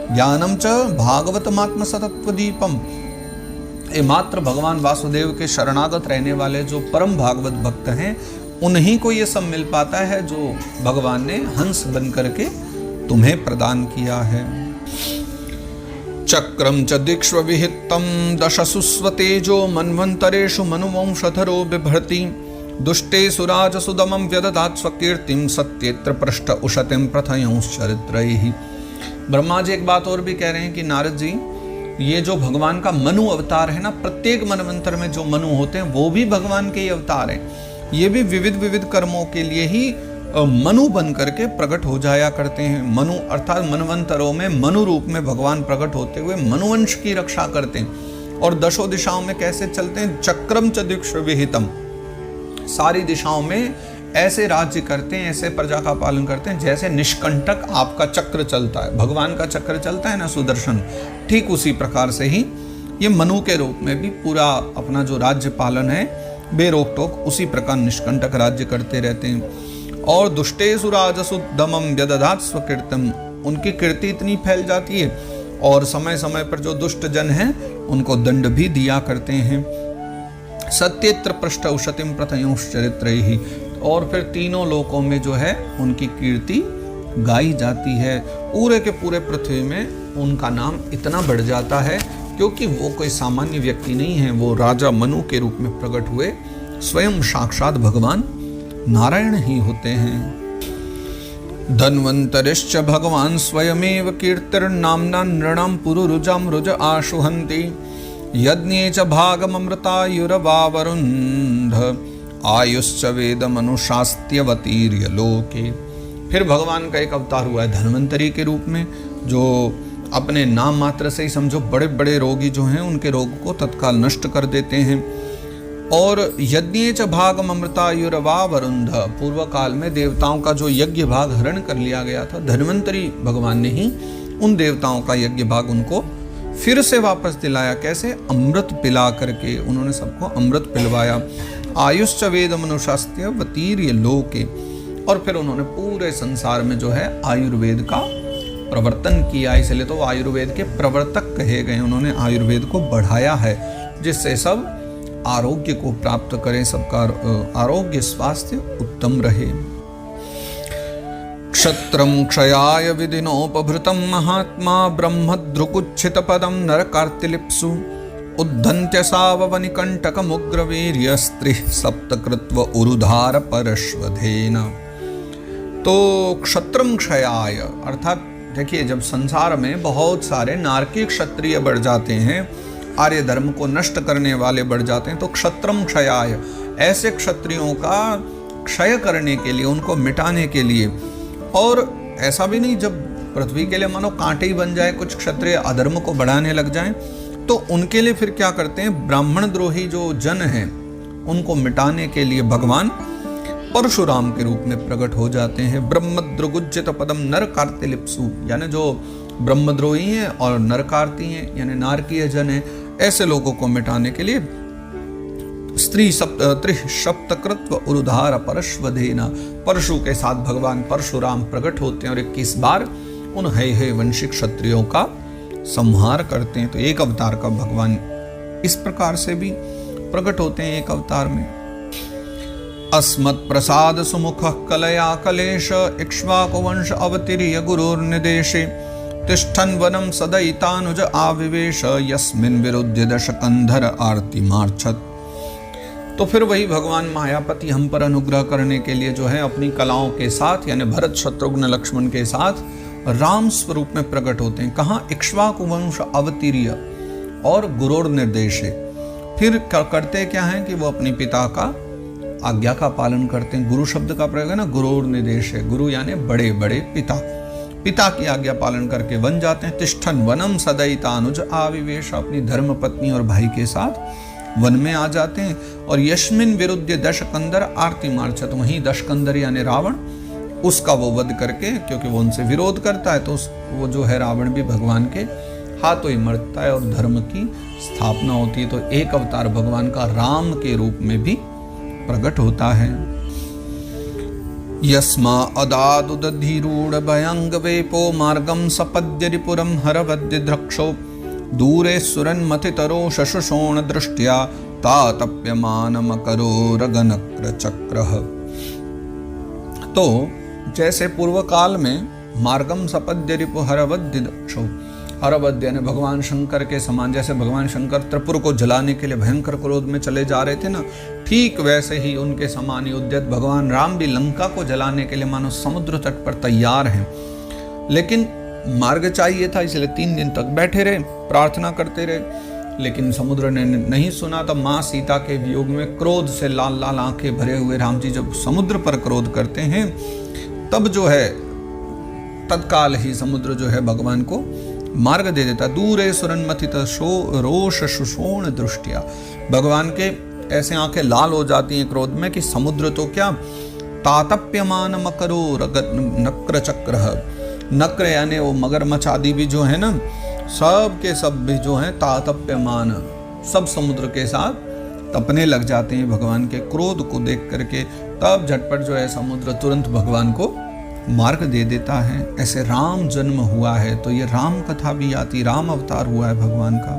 ज्ञानम च भागवतमात्म सतत्व दीपम, ये मात्र भगवान वासुदेव के शरणागत रहने वाले जो परम भागवत भक्त हैं, उन्हीं को ये सब मिल पाता है जो भगवान ने हंस बन करके तुम्हें प्रदान किया है। चक्रम च दीक्ष्व विहितम दशसु स्वतेजो मन्वन्तरेषु मनुवंशधरो बिभर्ति, दुष्टेषु राजसुदमं व्यदधात् स्वकीर्तिं सत्येत्र पृष्ठ उशतिं प्रथयंश्चरित्रैः। ब्रह्मा जी एक बात और भी कह रहे हैं कि नारद जी, ये जो भगवान का मनु अवतार है ना, प्रत्येक मनवंतर में जो मनु होते हैं वो भी भगवान के ही अवतार हैं। ये भी विविध विविध कर्मों के लिए ही मनु बन करके प्रकट हो जाया करते हैं। मनु अर्थात मनवंतरों में मनु रूप में भगवान प्रकट होते हुए मनुवंश की रक्षा करते हैं। और दशों दिशाओं में कैसे चलते हैं? चक्रम च दीक्ष विहितम, सारी दिशाओं में ऐसे राज्य करते हैं, ऐसे प्रजा का पालन करते हैं जैसे निष्कंटक आपका चक्र चलता है, भगवान का चक्र चलता है ना, सुदर्शन, ठीक उसी प्रकार से ही ये मनु के रूप में भी पूरा अपना जो राज्य पालन है बेरोक टोक उसी प्रकार निष्कंटक राज्य करते रहते हैं। और दुष्टेषु राजसु दमं व्यदधात् स्वकीर्तिम, उनकी कीर्ति इतनी फैल जाती है और समय समय पर जो दुष्ट जन हैं उनको दंड भी दिया करते हैं। सत्येत्र पृष्ठ उशतिम प्रथयोश्चरित्रैः, और फिर तीनों लोकों में जो है उनकी कीर्ति गाई जाती है। पूरे के पूरे पृथ्वी में उनका नाम इतना बढ़ जाता है क्योंकि वो कोई सामान्य व्यक्ति नहीं है, वो राजा मनु के रूप में प्रकट हुए स्वयं साक्षात भगवान नारायण ही होते हैं। धन्वन्तरिश्च भगवान् स्वयमेव कीर्तिर्नाम्ना नृणां पुरुरुजां रुज आशुहन्ति यज्ञे च भागममृतायुरवावरुन्ध आयुश्च वेदमनुशास्त्यवतीर्य लोके। फिर भगवान का एक अवतार हुआ है धन्वंतरी के रूप में, जो अपने नाम मात्र से ही समझो बड़े बड़े रोगी जो हैं उनके रोग को तत्काल नष्ट कर देते हैं। और यज्ञे च भागममृतायुरवावरुन्ध, पूर्व काल में देवताओं का जो यज्ञ भाग हरण कर लिया गया था, धन्वंतरी भगवान ने ही उन देवताओं का यज्ञ भाग उनको फिर से वापस दिलाया। कैसे? अमृत पिला करके उन्होंने सबको अमृत पिलवाया। आयुश्च वेदमनुशास्त्यवतीर्य लोके, और फिर उन्होंने पूरे संसार में जो है आयुर्वेद का प्रवर्तन किया, इसलिए तो आयुर्वेद के प्रवर्तक कहे गए। उन्होंने आयुर्वेद को बढ़ाया है जिससे सब आरोग्य को प्राप्त करें, सबका आरोग्य स्वास्थ्य उत्तम रहे। क्षत्रं क्षयाय विधिनोपभृतं महात्मा ब्रह्मद्रुकुच्छित पदं नरकार्तिलिप्सु उद्धन्त्य साववनिकंटकमुग्रवीर्य स्त्रीः सप्तकृत्व उरुधार परश्वधेन। तो क्षत्रं क्षयाय अर्थात देखिए, जब संसार में बहुत सारे नारकी क्षत्रिय बढ़ जाते हैं, आर्य धर्म को नष्ट करने वाले बढ़ जाते हैं, तो क्षत्रम क्षयाय, ऐसे क्षत्रियों का क्षय करने के लिए, उनको मिटाने के लिए। और ऐसा भी नहीं जब पृथ्वी के लिए मानो कांटे ही बन जाए, कुछ क्षत्रिय अधर्म को बढ़ाने लग जाएं, तो उनके लिए फिर क्या करते हैं, ब्राह्मण द्रोही जो जन हैं उनको मिटाने के लिए भगवान परशुराम के रूप में प्रकट हो जाते हैं। ब्रह्मद्रुगुज्जित पदम नरकार्तिलिप्सु, यानी जो ब्रह्मद्रोही हैं और नरकार्ती हैं यानी नारकीय जन हैं, ऐसे लोगों को मिटाने के लिए स्त्री सप्तकृत्व उरुधार परश्वधेन, परशु के साथ भगवान परशुराम प्रकट होते हैं और 21 बार उन हे वंशी क्षत्रियों का संहार करते हैं। तो एक अवतार का भगवान इस प्रकार से भी प्रकट होते हैं एक अवतार में। अस्मत् प्रसाद सुमुख कलया कलेश इक्ष्वाकु वंश अवतीर्य गुरुर्निदेशे तिष्ठन् वनं सदयितानुज आविवेश यस्मिन् विरुद्ध दशकंधर आरती मार्छत। तो फिर वही भगवान मायापति हम पर अनुग्रह करने के लिए जो है अपनी कलाओं के साथ यानी भरत शत्रुघ्न लक्ष्मण के साथ राम स्वरूप में प्रकट होते हैं। कहाँ? इक्ष्वाकु वंश अवतीर्य और गुरुर निर्देशे। फिर करते क्या है कि वो अपने पिता का आज्ञा का पालन करते हैं। गुरु शब्द का प्रयोग है ना, गुरुर निर्देश है, गुरु यानी बड़े बड़े पिता, पिता की आज्ञा पालन करके वन जाते हैं। तिष्ठन वनम सदयितानुज आविवेश, अपनी धर्म पत्नी और भाई के साथ वन में आ जाते हैं। और यस्मिन विरुद्ध दशकंदर आरती मार्चत, वहीं दशकंदर यानी रावण, उसका वो वध करके, क्योंकि वो उनसे विरोध करता है, तो वो जो है रावण भी भगवान के हाथों ही मरता है और धर्म की स्थापना होती है। तो एक अवतार भगवान का राम के रूप में भी प्रकट होता है। यस्मा अदादुदधीरूढ़ भयंग वेपो मार्गम सपद्य रिपुरम हरवद्य द्रक्षो दूरे सुरन्मथितरो शशुषोण दृष्ट्या तातप्यमानमकरो रगनक्र चक्रः। तो जैसे पूर्व काल में मार्गम सपद्य रिपु हरवद्य द्रक्षो, हरवद्य यानी भगवान शंकर के समान, जैसे भगवान शंकर त्रिपुर को जलाने के लिए भयंकर क्रोध में चले जा रहे थे ना, ठीक वैसे ही उनके समान ही उद्यत भगवान राम भी लंका को जलाने के लिए मानो समुद्र तट पर तैयार हैं। लेकिन मार्ग चाहिए था, इसलिए 3 दिन तक बैठे रहे, प्रार्थना करते रहे, लेकिन समुद्र ने नहीं सुना। तब माँ सीता के वियोग में क्रोध से लाल लाल आंखें भरे हुए राम जी जब समुद्र पर क्रोध करते हैं, तब जो है तत्काल ही समुद्र जो है भगवान को मार्ग दे देता। दूरे सुरन्मथित रोष शुषोण दृष्टिया, भगवान के ऐसे आंखें लाल हो जाती हैं क्रोध में कि समुद्र तो क्या, तातप्यमान मकरो नक्र चक्र, नक्र यानी वो मगरमच्छ आदि भी जो है ना, सब के सब भी जो है तातप्यमान, सब समुद्र के साथ तपने लग जाते हैं भगवान के क्रोध को देख करके। तब झटपट जो है समुद्र तुरंत भगवान को मार्ग दे देता है। ऐसे राम जन्म हुआ है, तो ये राम कथा भी आती, राम अवतार हुआ है भगवान का।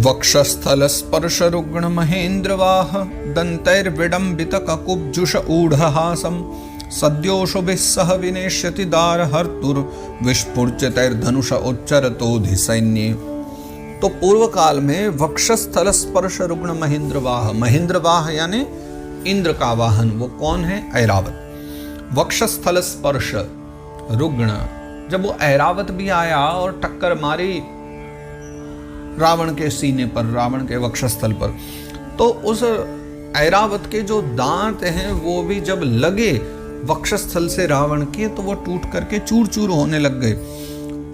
वक्षस्थल स्पर्श रुग्ण महेंद्रवाह दंतैर्विडंबित ककुब्जुष ऊढ़हासम सद्योषुभिः सह विनेष्यति दार हर्तुर विस्फुर्चितैर्धनुष उच्चरतोधि सैन्ये। तो पूर्व काल में वक्षस्थल स्पर्श रुग्ण महेंद्रवाह, महेंद्रवाह यानी इंद्र का वाहन, वो कौन है? ऐरावत। वक्षस्थल स्पर्श रुग्ण, जब वो ऐरावत भी आया और टक्कर मारी रावण के सीने पर, रावण के वक्षस्थल पर, तो उस ऐरावत के जो दांत हैं वो भी जब लगे वक्षस्थल से रावण के, तो वो टूट करके चूर चूर होने लग गए।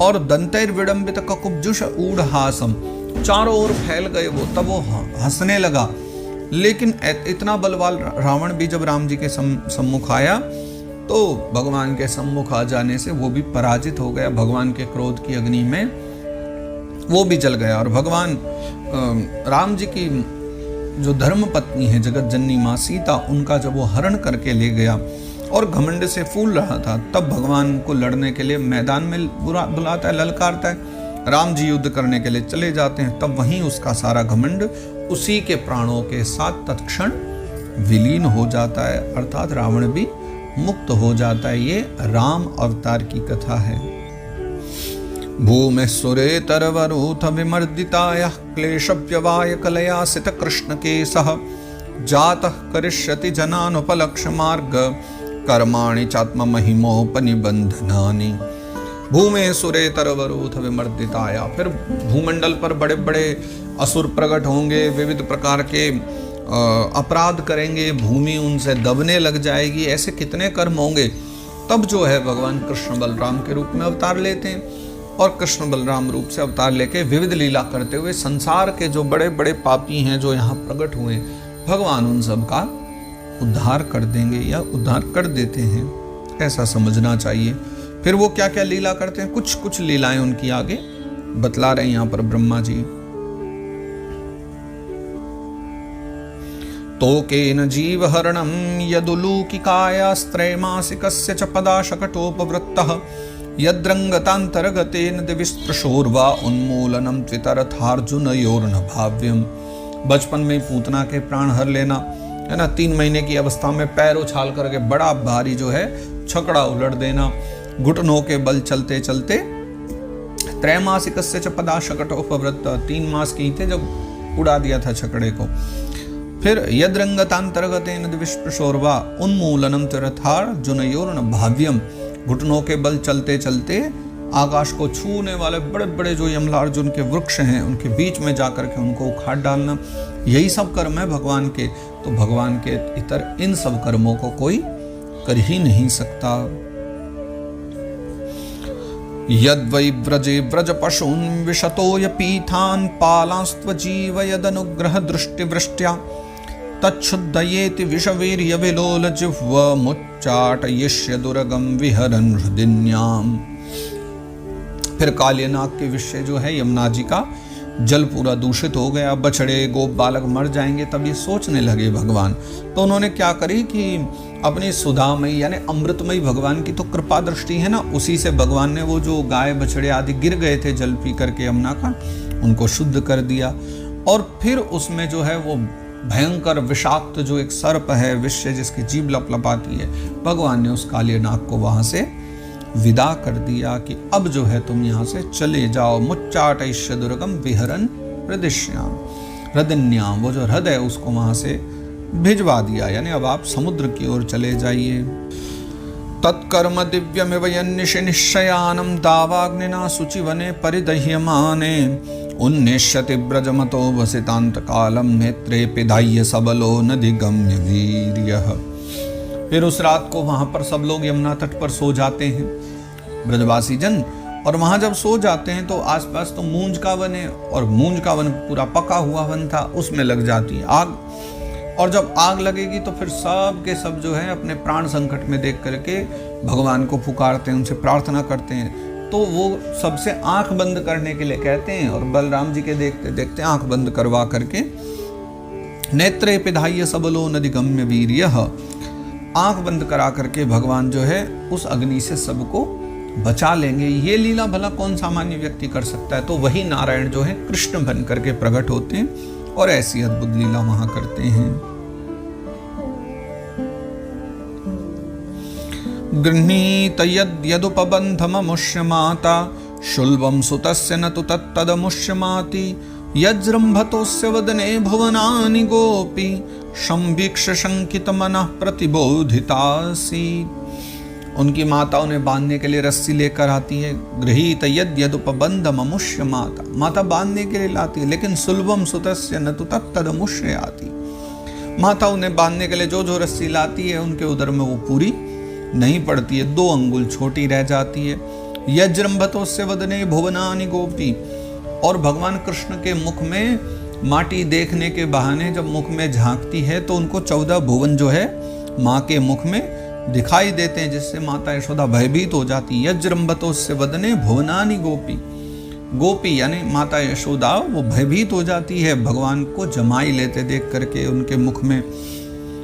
और दंतैर विडंबित ककुब्जुष ऊढ़हासम, चारों ओर फैल गए वो, तब वो हंसने लगा। लेकिन इतना बलवान रावण भी जब राम जी के सम्मुख आया तो भगवान के सम्मुख आ जाने से वो भी पराजित हो गया। भगवान के क्रोध की अग्नि में वो भी जल गया। और भगवान राम जी की जो धर्म पत्नी है जगत जननी माँ सीता, उनका जब वो हरण करके ले गया और घमंड से फूल रहा था, तब भगवान को लड़ने के लिए मैदान में बुलाता है, ललकारता है। राम जी युद्ध करने के लिए चले जाते हैं, तब वहीं उसका सारा घमंड उसी के प्राणों के साथ तत्क्षण विलीन हो जाता है, अर्थात रावण भी मुक्त हो जाता है। ये राम अवतार की कथा है। भूमि सुरे तरवरूथ विमर्दिताय क्लेशव्यवाय कलया सित कृष्ण केशः जातः करिष्यति जनानुपलक्ष्य मार्ग कर्माणि चात्म महिमोपनिबंधनानि। भूमि सुरे तरवरूथ विमर्दिताया, फिर भूमंडल पर बड़े बड़े असुर प्रकट होंगे, विविध प्रकार के अपराध करेंगे, भूमि उनसे दबने लग जाएगी, ऐसे कितने कर्म होंगे। तब जो है भगवान कृष्ण बलराम के रूप में अवतार लेते हैं और कृष्ण बलराम रूप से अवतार लेके विविध लीला करते हुए संसार के जो बड़े बड़े पापी हैं जो यहाँ प्रकट हुए, भगवान उन सब का उद्धार कर देंगे या उद्धार कर देते हैं, ऐसा समझना चाहिए। फिर वो क्या क्या लीला करते हैं, कुछ कुछ लीलाएं उनकी आगे बतला रहे हैं यहाँ पर ब्रह्मा जी। तोकेन जीवहरणं यदुलूकिकायास्त्रैमासिकस्य च पदाशकटोपवृत्तः यद्रंगतांतरगतेन दिविस्पृशोर्वा उन्मूलनम त्वितरथार्जुनयोर्न भाव्यम। बचपन में पूतना के प्राण हर लेना है ना, 3 महीने की अवस्था में पैर उछाल करके बड़ा भारी जो है छकड़ा उलट देना, घुटनों के बल चलते चलते त्रैमासिकस्य च पदाशकटोपवृत्त, 3 मास की थे जब उड़ा दिया था छकड़े को। फिर यद्रंगतांतरगतेन दिविस्पृशोर्वा उन्मूलनम त्वितरथार्जुनयोर्न भाव्यम, घुटनों के बल चलते चलते आकाश को छूने वाले बड़े बड़े जो यमलार्जुन के वृक्ष हैं उनके बीच में जाकर के उनको उखाड़ डालना, यही सब कर्म है भगवान के। तो भगवान के इतर इन सब कर्मों को कोई कर ही नहीं सकता। यद्वै व्रजे व्रज पशून् विशतोय पीठान् पालांस्त्व जीव यदनुग्रह दृष्टिवृष्ट्या तच्छुद्धयेति विषवीर्य विलोल जिह्व मुच्चाटयिष्य दुर्गम विहरन् हृदिन्याम। फिर कालियनाग के विषय जो है यमुना जी का जल पूरा दूषित हो गया, बछड़े गोप बालक मर जाएंगे। तब ये सोचने लगे भगवान, तो उन्होंने क्या करी कि अपनी सुधामयी यानी अमृतमयी भगवान की तो कृपा दृष्टि है ना, उसी से भगवान ने वो जो गाय बछड़े आदि गिर गए थे जल पी करके यमुना का, उनको शुद्ध कर दिया। और फिर उसमें जो है वो भयंकर विषाक्त जो एक सर्प है विश्व जिसकी जीभ लपलपाती है, भगवान ने उस कालियनाग को वहां से विदा कर दिया कि अब जो है तुम यहाँ से चले जाओ। मुच्चाटयिष्य दुर्गम विहरन् हृदिश्याम, हृदिन्याम, वो जो हृदय उसको वहां से भिजवा दिया, यानी अब आप समुद्र की ओर चले जाइए। तत्कर्म दिव्यमिव यन्निशि निश्चयानं दावाग्निना शुचिवने परिदह्यमाने उन्निश्यति ब्रजमतो वसितांत कालम नेत्रे पिधाय्य सबलो नदिगम्य वीर्यः। फिर उस रात को वहां पर सब लोग यमुना तट पर सो जाते हैं ब्रजवासी जन, और वहां जब सो जाते हैं तो आसपास तो मूंज का वन है, और मूंज का वन पूरा पका हुआ वन था, उसमें लग जाती है आग। और जब आग लगेगी तो फिर सब के सब जो है अपने प्राण संकट में देख करके भगवान को पुकारते हैं, उनसे प्रार्थना करते हैं। तो वो सबसे आंख बंद करने के लिए कहते हैं, और बलराम जी के देखते देखते आंख बंद करवा करके नेत्रे पिधाय्य सबलो नदिगम्य वीर्यः, आंख बंद करा करके भगवान जो है उस अग्नि से सबको बचा लेंगे। ये लीला भला कौन सामान्य व्यक्ति कर सकता है? तो वही नारायण जो है कृष्ण बन करके प्रकट होते हैं और ऐसी अद्भुत लीला वहां करते हैं। गृह्णीत यदुपबन्धममुष्यमाता शुल्बं सुतस्य न तु तत्तदमुष्यमाति यज्रम्भतोस्य वदने भुवनानि गोपी संवीक्ष शंकित मनः प्रतिबोधितासी। उनकी माता उन्हें बांधने के लिए रस्सी लेकर आती है। गृहीत यद्यदुपबंध ममुष्य माता, माता बांधने के लिए लाती है, लेकिन सुलभम सुतस्य न तु तत्तदमुष्य आती। माता उन्हें बांधने के लिए जो जो रस्सी लाती है उनके उदर में वो पूरी नहीं पड़ती है, 2 अंगुल छोटी रह जाती है। यज्रंभतोस्य वदने भुवनानि गोपी, और भगवान कृष्ण के मुख में माटी देखने के बहाने जब मुख में झांकती है तो उनको 14 भुवन जो है माँ के मुख में दिखाई देते हैं, जिससे माता यशोदा भयभीत हो जाती है। यज्रंभतोस्य वदने भुवनानि गोपी, गोपी यानी माता यशोदा वो भयभीत हो जाती है भगवान को जमाई लेते देख करके उनके मुख में।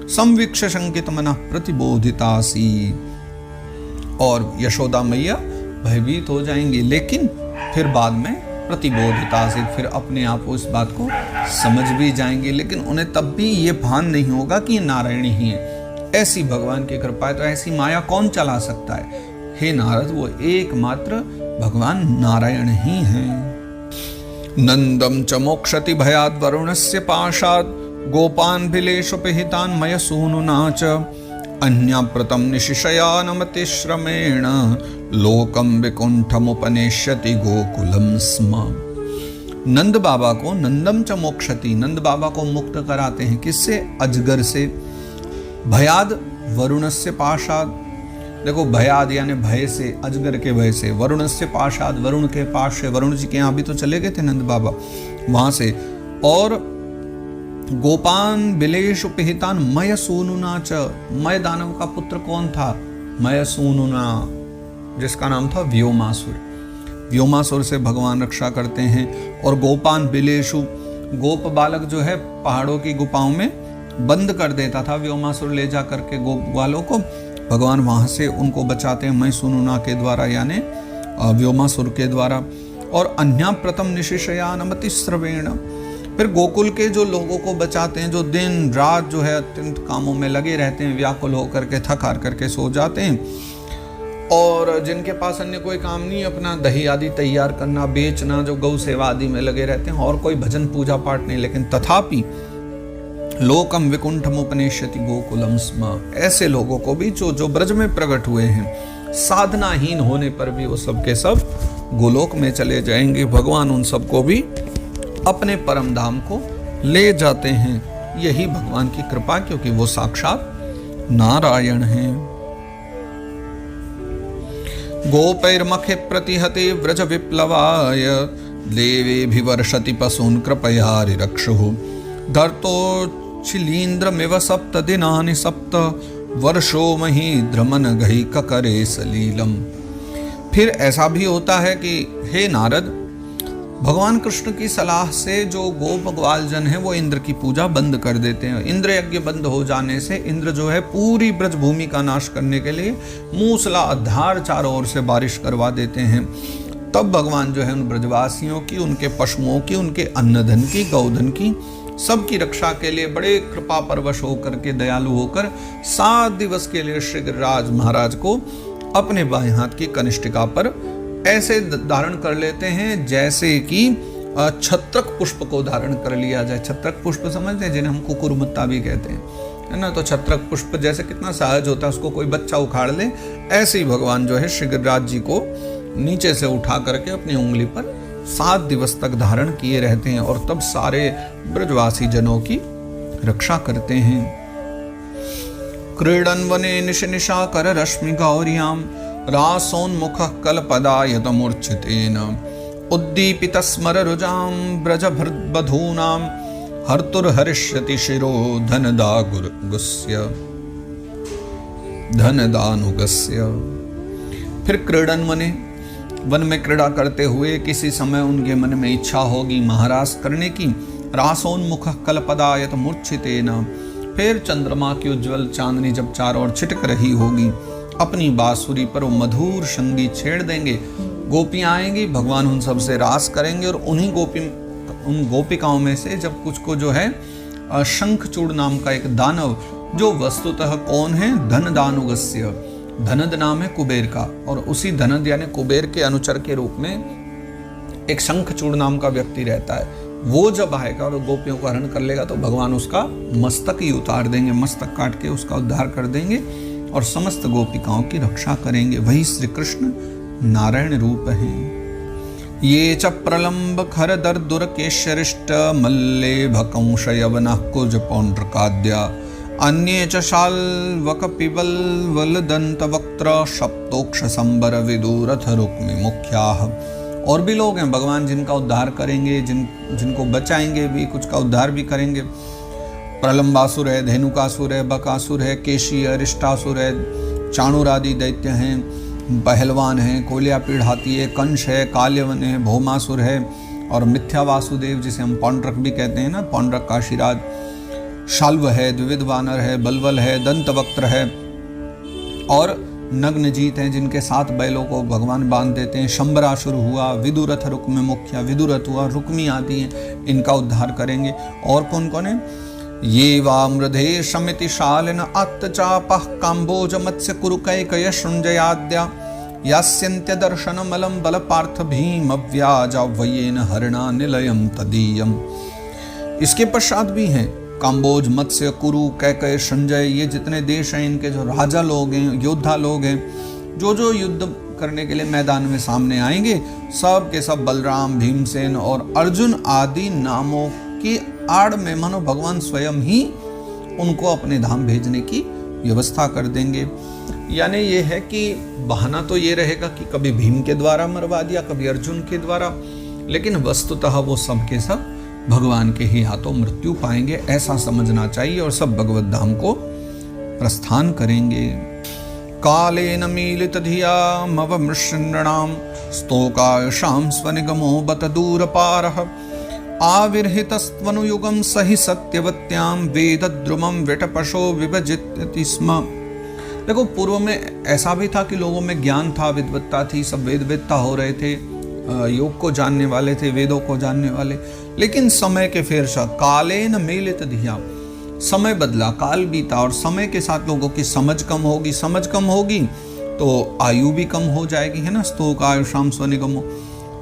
संवीक्ष शंकित मनः प्रतिबोधितासी, और यशोदा मैया भयभीत हो जाएंगी, लेकिन फिर बाद में प्रतिबोधिता से फिर अपने आप उस बात को समझ भी जाएंगे, लेकिन उन्हें तब भी ये भान नहीं होगा कि नारायणी ही है। ऐसी भगवान की कृपा है, तो ऐसी माया कौन चला सकता है। हे नारद, वो एकमात्र भगवान नारायण ही हैं। नंदम च मोक्षति भयाद वरुणस्य पाशाद गोपान भिलेषु पिहितान मय सूनुना च अन्याप्रतम निशिशयानमतिश्रमेण लोकम विकुंठमुपनेष्यति गोकुलम स्म। नंद बाबा को नंदम च मोक्षति, नंद बाबा को मुक्त कराते हैं किससे? अजगर से। भयाद वरुणस्य पाशाद, देखो भयाद यानी भय से, अजगर के भय से। वरुणस्य पाशाद, वरुण के पास से, वरुण जी के यहाँ भी तो चले गए थे नंद बाबा, वहां से। और गोपान बिलेशु पिहितान मय सूनुना च, मय दानव का पुत्र कौन था? मय सूनुना, जिसका नाम था व्योमासुर। व्योमासुर से भगवान रक्षा करते हैं। और गोपान बिलेशु, गोप बालक जो है पहाड़ों की गुफाओं में बंद कर देता था व्योमासुर ले जा करके गोप बालों को, भगवान वहां से उनको बचाते हैं मय सूनुना के द्वारा, यानी व्योमासुर के द्वारा। और अन्या प्रथम निशिशयानमति स्रवेण, फिर गोकुल के जो लोगों को बचाते हैं, जो दिन रात जो है अत्यंत कामों में लगे रहते हैं, व्याकुल होकर के थक हार करके सो जाते हैं, और जिनके पास अन्य कोई काम नहीं, अपना दही आदि तैयार करना, बेचना, जो गौ सेवा आदि में लगे रहते हैं, और कोई भजन पूजा पाठ नहीं, लेकिन तथापि लोकम विकुंठमुपनेष्यति गोकुलम स्म, ऐसे लोगों को भी जो ब्रज में प्रकट हुए हैं, साधनाहीन होने पर भी वो सब के सब गोलोक में चले जाएंगे। भगवान उन सबको भी अपने परम धाम को ले जाते हैं। यही भगवान की कृपा, क्योंकि वो साक्षात नारायण हैं। गोपैर्मखे प्रतिहते व्रज विप्लवाय देवेभिवर्षति पशून् कृपया रिरक्षुः धर्तोच्छिलीन्द्रमिव सप्त दिनानि सप्त वर्षो महीद्रमनघै ककरे सलीलम। फिर ऐसा भी होता है कि हे नारद, भगवान कृष्ण की सलाह से जो गोप ग्वाल जन है वो इंद्र की पूजा बंद कर देते हैं। इंद्र यज्ञ बंद हो जाने से इंद्र जो है पूरी ब्रज भूमि का नाश करने के लिए मूसलाधार चारों ओर से बारिश करवा देते हैं। तब भगवान जो है उन ब्रजवासियों की, उनके पशुओं की, उनके अन्नधन की, गौधन की, सबकी रक्षा के लिए बड़े कृपा परवश होकर के, दयालु होकर 7 दिवस के लिए श्री गिरिराज महाराज को अपने बाएं हाथ की कनिष्ठिका पर ऐसे धारण कर लेते हैं जैसे कि छत्रक पुष्प को धारण कर लिया जाए। छत्रक पुष्प समझते हैं, जिन्हें हम कुकुरमुत्ता भी कहते हैं, है ना। तो छत्रक पुष्प जैसे कितना सहज होता है, उसको कोई बच्चा उखाड़ ले, ऐसे ही भगवान जो है श्री गिरिराज जी को नीचे से उठा करके अपनी उंगली पर 7 दिवस तक धारण किए रहते हैं, और तब सारे ब्रजवासी जनों की रक्षा करते हैं। क्रीडन वने निश निशाकर रश्मि गौर्याम रासोन्मुख कलपदायत मूर्छितेन उद्दीपित स्मर रुजाम ब्रज बधूनाम हर्तुर्हरिष्यति शिरो धनदानुगस्य। फिर क्रीडन वने, वन में क्रीड़ा करते हुए किसी समय उनके मन में इच्छा होगी महारास करने की। रासोन्मुख कलपदायत मूर्छितेन, फिर चंद्रमा की उज्जवल चांदनी जब चारों ओर छिटक रही होगी, अपनी बांसुरी पर वो मधुर संगीत छेड़ देंगे। गोपियां आएंगी, भगवान उन सब से रास करेंगे, और उन गोपिकाओं में से जब कुछ को जो है शंखचूड़ नाम का एक दानव, जो वस्तुतः कौन है? धनदानुगस्य, धनद नाम है कुबेर का, और उसी धनद यानी कुबेर के अनुचर के रूप में एक शंखचूड़ नाम का व्यक्ति रहता है। वो जब आएगा और गोपियों को हरण कर लेगा तो भगवान उसका मस्तक ही उतार देंगे, मस्तक काट के उसका उद्धार कर देंगे और समस्त गोपिकाओं की रक्षा करेंगे। वही श्री कृष्ण नारायण रूप हैं। ये च प्रलंब खर दर्दुर केशरिष्ट मल्ले भकंश यवना कुज पौंड्रकाद्या अन्ये च शाल्वक पिबल वल दंत वक्त्र सप्तोक्ष संबर विदुरथ रुक्मि मुख्याः। और भी लोग हैं भगवान जिनका उद्धार करेंगे, जिनको बचाएंगे भी, कुछ का उद्धार भी करेंगे। प्रलंबासुर है, धेनुकासुर है, बकासुर है, केशी है, रिष्टासुर है, चाणूर आदि दैत्य हैं, पहलवान हैं, कोलियापीड़ हाथी है, कंश है, काल्यवन है, भौमासुर है और मिथ्या वासुदेव जिसे हम पौंड्रक भी कहते हैं ना, पौंड्रक का शिराज, शाल्व है, द्विविध वानर है, बलवल है, दंतवक्त्र है और नग्नजीत हैं जिनके 7 बैलों को भगवान बांध देते हैं। शंबरासुर हुआ, विदुरथ रुक्म मुख्या, विदुरथ हुआ, रुक्मी आदि हैं, इनका उद्धार करेंगे। और कौन कौन है? ये वामृधे शमिति शालिन अत्तचापः काम्बोज मत्स्य कुरुकैकय शृंजयाद्या यास्यन्त्य दर्शनमलं बल पार्थ भीम व्याजाव्ययेन हरिणा निलयम तदीयम। इसके पश्चात भी हैं काम्बोज, मत्स्य, कुरु, कैकय, संजय, ये जितने देश हैं इनके जो राजा लोग हैं, योद्धा लोग हैं, जो युद्ध करने के लिए मैदान में सामने आएंगे, सब के सब बलराम, भीमसेन और अर्जुन आदि नामों की आड़ में मानो भगवान स्वयं ही उनको अपने धाम भेजने की व्यवस्था कर देंगे। यानी ये है कि बहाना तो ये रहेगा कि कभी भीम के द्वारा मरवा दिया, कभी अर्जुन के द्वारा, लेकिन वस्तुतः वो सब के सब भगवान के ही हाथों मृत्यु पाएंगे, ऐसा समझना चाहिए और सब भगवत धाम को प्रस्थान करेंगे। कालेन मीलित धिया मवमृषृणाम स्तोकायशां स्वनिगमो बत दूरपारः आविर्हितस्त्वनुयुगं सहि सत्यवत्यां वेदद्रुमं विटपशो विभजित्यति स्म। देखो, पूर्व में ऐसा भी था कि लोगों में ज्ञान था, विद्वत्ता थी, सब वेदवेत्ता हो रहे थे, योग को जानने वाले थे, वेदों को जानने वाले, लेकिन समय के फेर कालेन मीलित धिया, समय बदला, काल बीता और समय के साथ लोगों की समझ कम होगी, समझ कम होगी तो आयु भी कम हो जाएगी, है ना। स्तोक आयुषाम स्वनिगमो,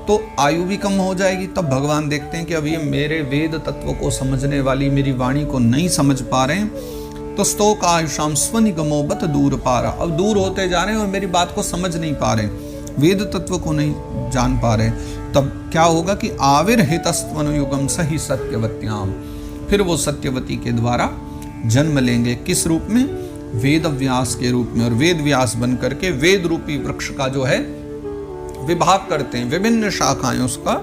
तो आयु भी कम हो जाएगी। तब भगवान देखते हैं कि अब ये मेरे वेद तत्व को समझने वाली मेरी वाणी को नहीं समझ पा रहे हैं, तो स्तोक आयुषाम स्वनिगमो बत दूर पारा, अब दूर होते जा रहे हैं और मेरी बात को समझ नहीं पा रहे, वेद तत्व को नहीं जान पा रहे। तब क्या होगा कि आविर्हितस्त्वनुयुगं सहि सत्यवत्याम, फिर वो सत्यवती के द्वारा जन्म लेंगे। किस रूप में? वेद व्यास के रूप में। और वेद व्यास बन करके वेद रूपी वृक्ष का जो है विभाग करते हैं, विभिन्न शाखाएं उसका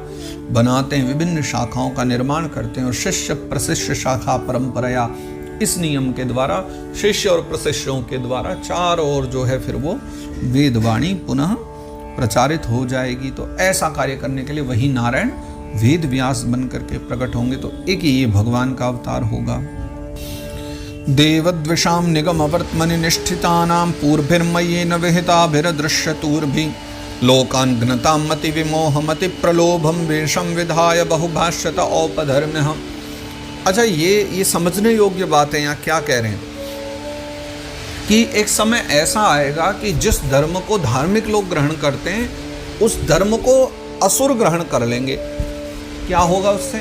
बनाते हैं, विभिन्न शाखाओं का निर्माण करते हैं और शिष्य प्रशिष्य शाखा परंपराया, इस नियम के द्वारा शिष्य और प्रशिष्यों के द्वारा चारों ओर जो है फिर वो वेदवाणी पुनः प्रचारित हो जाएगी। तो ऐसा कार्य करने के लिए वही नारायण वेद व्यास बन करके प्रकट होंगे। तो एक ये भगवान का अवतार होगा। देवद्विषाम निगम वर्तमनि निष्ठितानां पूर्भिर्मयेन विहिताभिर्दृश्यतुर्भि लोकान् घ्नतां मति विमोहमति प्रलोभम वेशम विधाय बहुभाष्यत औपधर्म्यः। अच्छा, ये समझने योग्य बात है। यहाँ क्या कह रहे हैं कि एक समय ऐसा आएगा कि जिस धर्म को धार्मिक लोग ग्रहण करते हैं उस धर्म को असुर ग्रहण कर लेंगे। क्या होगा उससे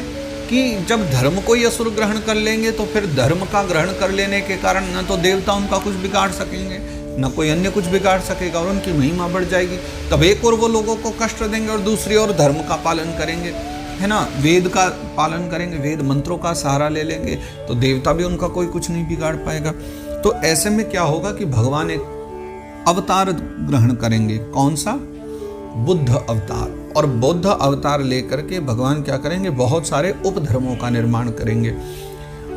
कि जब धर्म को ही असुर ग्रहण कर लेंगे तो फिर धर्म का ग्रहण कर लेने के कारण न तो देवता उनका कुछ बिगाड़ सकेंगे, न कोई अन्य कुछ बिगाड़ सकेगा और उनकी महिमा बढ़ जाएगी। तब एक और वो लोगों को कष्ट देंगे और दूसरी ओर धर्म का पालन करेंगे, है ना, वेद का पालन करेंगे, वेद मंत्रों का सहारा ले लेंगे, तो देवता भी उनका कोई कुछ नहीं बिगाड़ पाएगा। तो ऐसे में क्या होगा कि भगवान एक अवतार ग्रहण करेंगे। कौन सा? बुद्ध अवतार। और बुद्ध अवतार लेकर के भगवान क्या करेंगे? बहुत सारे उपधर्मों का निर्माण करेंगे।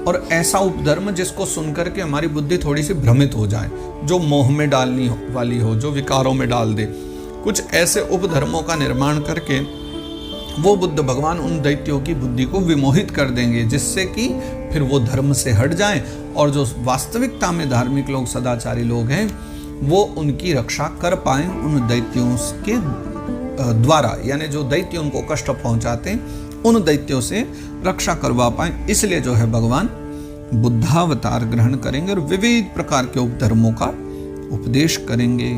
और ऐसा उपधर्म जिसको सुनकर के हमारी बुद्धि थोड़ी सी भ्रमित हो जाए, जो मोह में डालनी वाली हो, जो विकारों में डाल दे, कुछ ऐसे उपधर्मों का निर्माण करके वो बुद्ध भगवान उन दैत्यों की बुद्धि को विमोहित कर देंगे, जिससे कि फिर वो धर्म से हट जाएं और जो वास्तविकता में धार्मिक लोग, सदाचारी लोग हैं, वो उनकी रक्षा कर पाएं उन दैत्यों के द्वारा, यानी जो दैत्य उनको कष्ट पहुंचाते हैं उन दैत्यों से रक्षा करवा पाएं। इसलिए जो है भगवान बुद्धावतार ग्रहण करेंगे और विविध प्रकार के उपधर्मों का उपदेश करेंगे।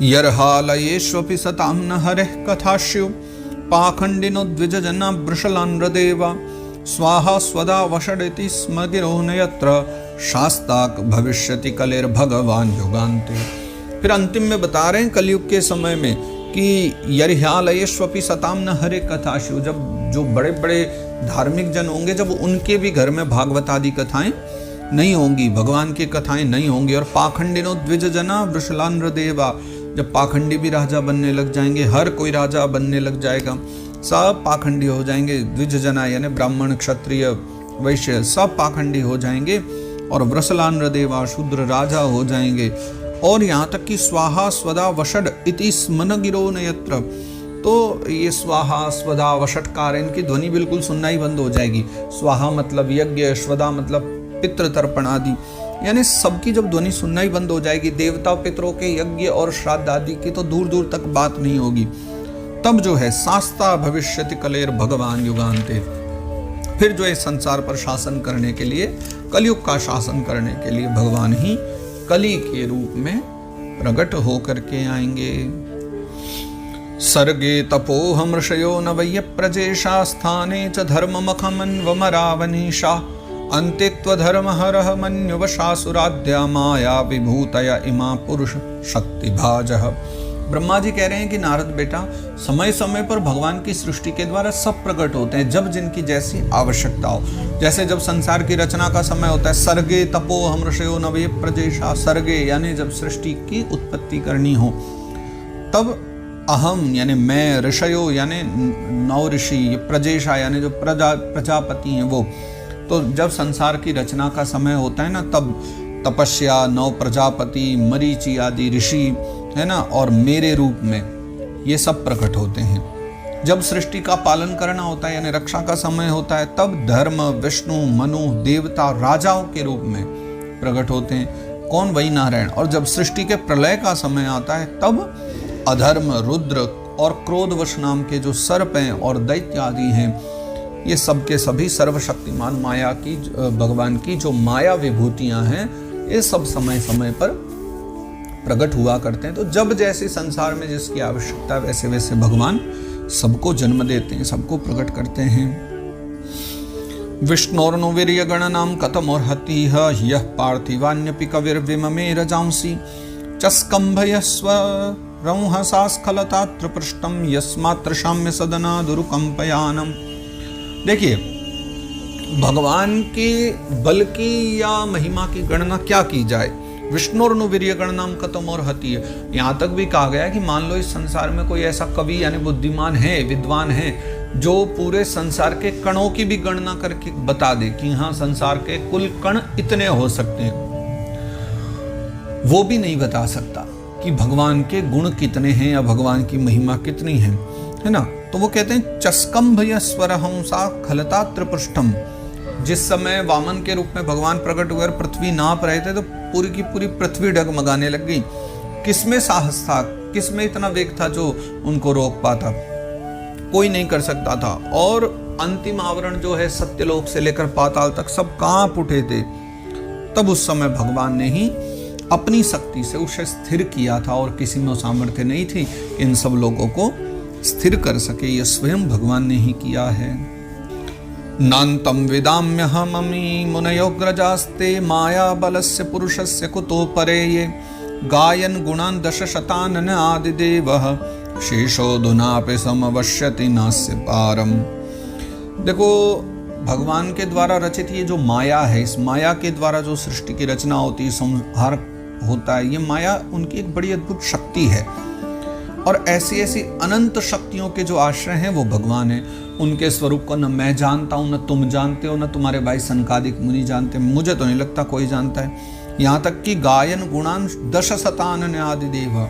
यर्हालयेष्वपि सतां न हरेः कथास्यु पाखंडिनो द्विजना वृषलान्रदेवा स्वाहा स्वदा वषडिति स्म गिरो नयत्र शास्ताक भविष्यति कलेर भगवान युगान्ते। फिर अंतिम में बता रहे हैं कलयुग के समय में कि यर्ह्यालयेष्वपि सताम न हरे कथाशु, जब जो बड़े बड़े धार्मिक जन होंगे जब उनके भी घर में भागवत आदि कथाएं नहीं होंगी, भगवान की कथाएं नहीं होंगी। और पाखंडिनो द्विजना वृषलान्रदेवा, जब पाखंडी भी राजा बनने लग जाएंगे, हर कोई राजा बनने लग जाएगा, सब पाखंडी हो जाएंगे। द्विजना यानी ब्राह्मण क्षत्रिय वैश्य सब पाखंडी हो जाएंगे और वृषलान्रदेवा शूद्र राजा हो जाएंगे। और यहाँ तक कि स्वाहा स्वदा वषड इति स्मन गिरो नयत्र, तो ये स्वाहा स्वदा वषटकार इनकी ध्वनि बिल्कुल सुनना ही बंद हो जाएगी। स्वाहा मतलब यज्ञ, स्वदा मतलब पितृ तर्पण आदि, यानी सबकी जब ध्वनि सुनना ही बंद हो जाएगी, देवता पितरों के यज्ञ और श्राद्ध आदि की तो दूर दूर तक बात नहीं होगी। तब जो है शास्ता भविष्यति कलेर भगवान युगान्ते, फिर जो है संसार पर शासन करने के लिए, कलयुग का शासन करने के लिए भगवान ही कली के रूप में प्रकट होकर के आएंगे। सर्गे तपोहम ऋषयो न वै प्रजेशा स्थाने च धर्ममखमन्वमरावनीशा अंतित्व धर्म हरह मन्युवशासुराध्या माया विभूतया इमा पुरुष शक्ति भाजः। ब्रह्मा जी कह रहे हैं कि नारद बेटा, समय समय पर भगवान की सृष्टि के द्वारा सब प्रकट होते हैं जब जिनकी जैसी आवश्यकता हो। जैसे जब संसार की रचना का समय होता है, सर्गे तपो हम ऋषयो नवे प्रजेशा, सर्गे यानी जब सृष्टि की उत्पत्ति करनी हो, तब अहम यानी मैं, ऋषयो यानी नौ ऋषि, प्रजेशा यानी जो प्रजापति हैं वो, तो जब संसार की रचना का समय होता है ना, तब तपस्या, नौ प्रजापति, मरीचि आदि ऋषि है ना, और मेरे रूप में ये सब प्रकट होते हैं। जब सृष्टि का पालन करना होता है यानी रक्षा का समय होता है, तब धर्म, विष्णु, मनु, देवता, राजाओं के रूप में प्रकट होते हैं। कौन? वही नारायण। और जब सृष्टि के प्रलय का समय आता है, तब अधर्म, रुद्र और क्रोधवश नाम के जो सर्प हैं और दैत्य आदि हैं, ये सब के सभी सर्वशक्तिमान माया की, भगवान की जो माया विभूतियां हैं, ये सब समय समय पर प्रकट हुआ करते हैं। तो जब जैसे संसार में जिसकी आवश्यकता वैसे वैसे भगवान सबको जन्म देते हैं, सबको प्रकट करते हैं। विष्णोर्नो वीर्य गणनाम कथमोर्हति ह्यः पार्थिवान्यपि कविर्विममे रजांसि चस्कंभयस्व रंहसा स्खलतात्र पृष्ठम यस्मात्र शाम्य सदना दुरुकंपयानम। देखिए, भगवान के बल की या महिमा की गणना क्या की जाए। विष्णुर्नु वीर्य गणनाम कतम और हति है, यहाँ तक भी कहा गया है कि मान लो इस संसार में कोई ऐसा कवि यानी बुद्धिमान है, विद्वान है, जो पूरे संसार के कणों की भी गणना करके बता दे कि हाँ संसार के कुल कण इतने हो सकते हैं, वो भी नहीं बता सकता कि भगवान के गुण कितने हैं या भगवान की महिमा कितनी है ना। तो वो कहते हैं चस्कंभयस्वर हंसा खलता त्रिपृष्ठम। जिस समय वामन के रूप में भगवान प्रकट हुए, पृथ्वी नाप रहे थे, तो पूरी की पूरी पृथ्वी डगमगाने लग गई। किसमें साहस था, किसमें इतना वेग था जो उनको रोक पाता? कोई नहीं कर सकता था। और अंतिम आवरण जो है सत्यलोक से लेकर पाताल तक सब कांप उठे थे। तब उस समय भगवान ने ही अपनी शक्ति से उसे स्थिर किया था, और किसी में सामर्थ्य नहीं थी इन सब लोगों को स्थिर कर सके। ये स्वयं भगवान ने ही किया है। नान्तं विदाम्यहममी मुनयोग्रजास्ते माया बलस्य पुरुषस्य कुतो परे ये गायन गुणान् दशशतानन आदिदेवः शेषोऽधुनापि समवश्यति नास्य पारम। देखो, भगवान के द्वारा रचित ये जो माया है, इस माया के द्वारा जो सृष्टि की रचना होती है, संहार होता है, ये माया उनकी एक बड़ी अद्भुत शक्ति है। और ऐसी ऐसी अनंत शक्तियों के जो आश्रय हैं वो भगवान है। उनके स्वरूप को न मैं जानता हूँ, न तुम जानते हो, न तुम्हारे भाई सनकादिक मुनि जानते, मुझे तो नहीं लगता कोई जानता है। यहाँ तक कि गायन गुणान दश शतानन आदिदेव,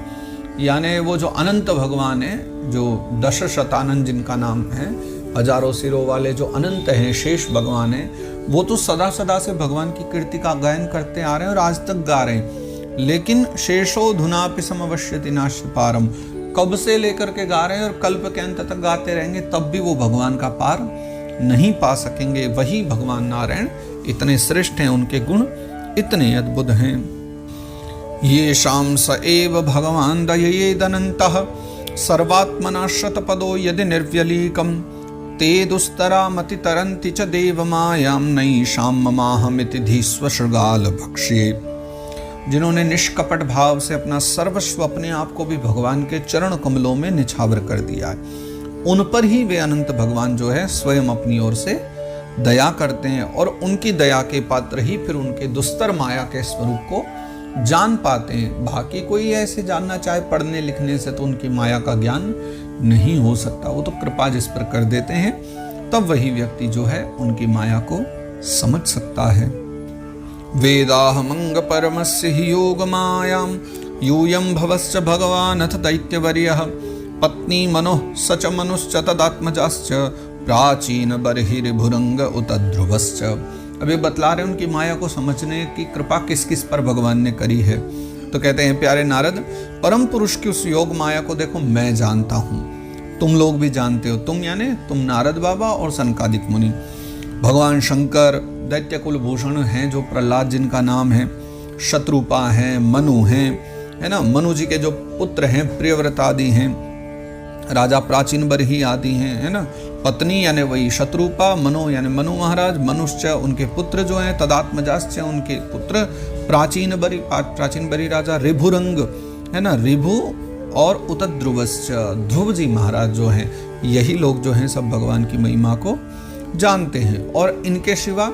यानी वो जो अनंत भगवान है, जो दश शतानन जिनका नाम है, हजारों सिरों वाले जो अनंत हैं, शेष भगवान है, वो तो सदा सदा से भगवान की कीर्ति का गायन करते आ रहे हैं और आज तक गा रहे हैं। लेकिन शेषो धुनापि समवश्यति नाश्य पारम, कब से लेकर के गा रहे हैं और कल्प के अंत तक गाते रहेंगे, तब भी वो भगवान का पार नहीं पा सकेंगे। वही भगवान नारायण इतने श्रेष्ठ हैं, उनके गुण इतने अद्भुत हैं। ये शाम स एव भगवान दयेदनन्तः सर्वात्मना शतपदो यदि निर्व्यलीकम ते दुस्तरामति तरन्ति च देवमायां नैषां ममाहमिति धीस्व शृगाल भक्ष्ये। जिन्होंने निष्कपट भाव से अपना सर्वस्व अपने आप को भी भगवान के चरण कमलों में निछावर कर दिया है, उन पर ही वे अनंत भगवान जो है स्वयं अपनी ओर से दया करते हैं और उनकी दया के पात्र ही फिर उनके दुस्तर माया के स्वरूप को जान पाते हैं। बाकी कोई ऐसे जानना चाहे पढ़ने लिखने से तो उनकी माया का ज्ञान नहीं हो सकता, वो तो कृपा जिस पर कर देते हैं तब वही व्यक्ति जो है उनकी माया को समझ सकता है। वेदाहमंग परमस्य हि योग मायां यूयं भवश्च भगवानथ दैत्यवर्यः पत्नी मनोः सच मनुश्च तदात्मजाश्च प्राचीन बर्हिर्भुरंग उत ध्रुवश्च। अभी बतला रहे उनकी माया को समझने की कृपा किस किस पर भगवान ने करी है। तो कहते हैं प्यारे नारद, परम पुरुष की उस योग माया को देखो मैं जानता हूँ, तुम लोग भी जानते हो। तुम यानी तुम नारद बाबा और सनकादिक मुनि। भगवान शंकर दैत्य कुलभूषण हैं जो प्रहलाद जिनका नाम है, शत्रुपा हैं, मनु हैं, है ना, मनु जी के जो पुत्र हैं प्रियव्रत आदि हैं, राजा प्राचीन बर्ही आदि हैं, है ना, पत्नी यानी वही शत्रुपा, मनु यानी मनु महाराज, मनुष्य उनके पुत्र जो हैं, तदात्मजाश्च उनके पुत्र, प्राचीन बरी राजा, रिभुरंग है ना, रिभु और उतध्रुवश्च ध्रुव जी महाराज जो हैं, यही लोग जो हैं सब भगवान की महिमा को जानते हैं। और इनके सिवा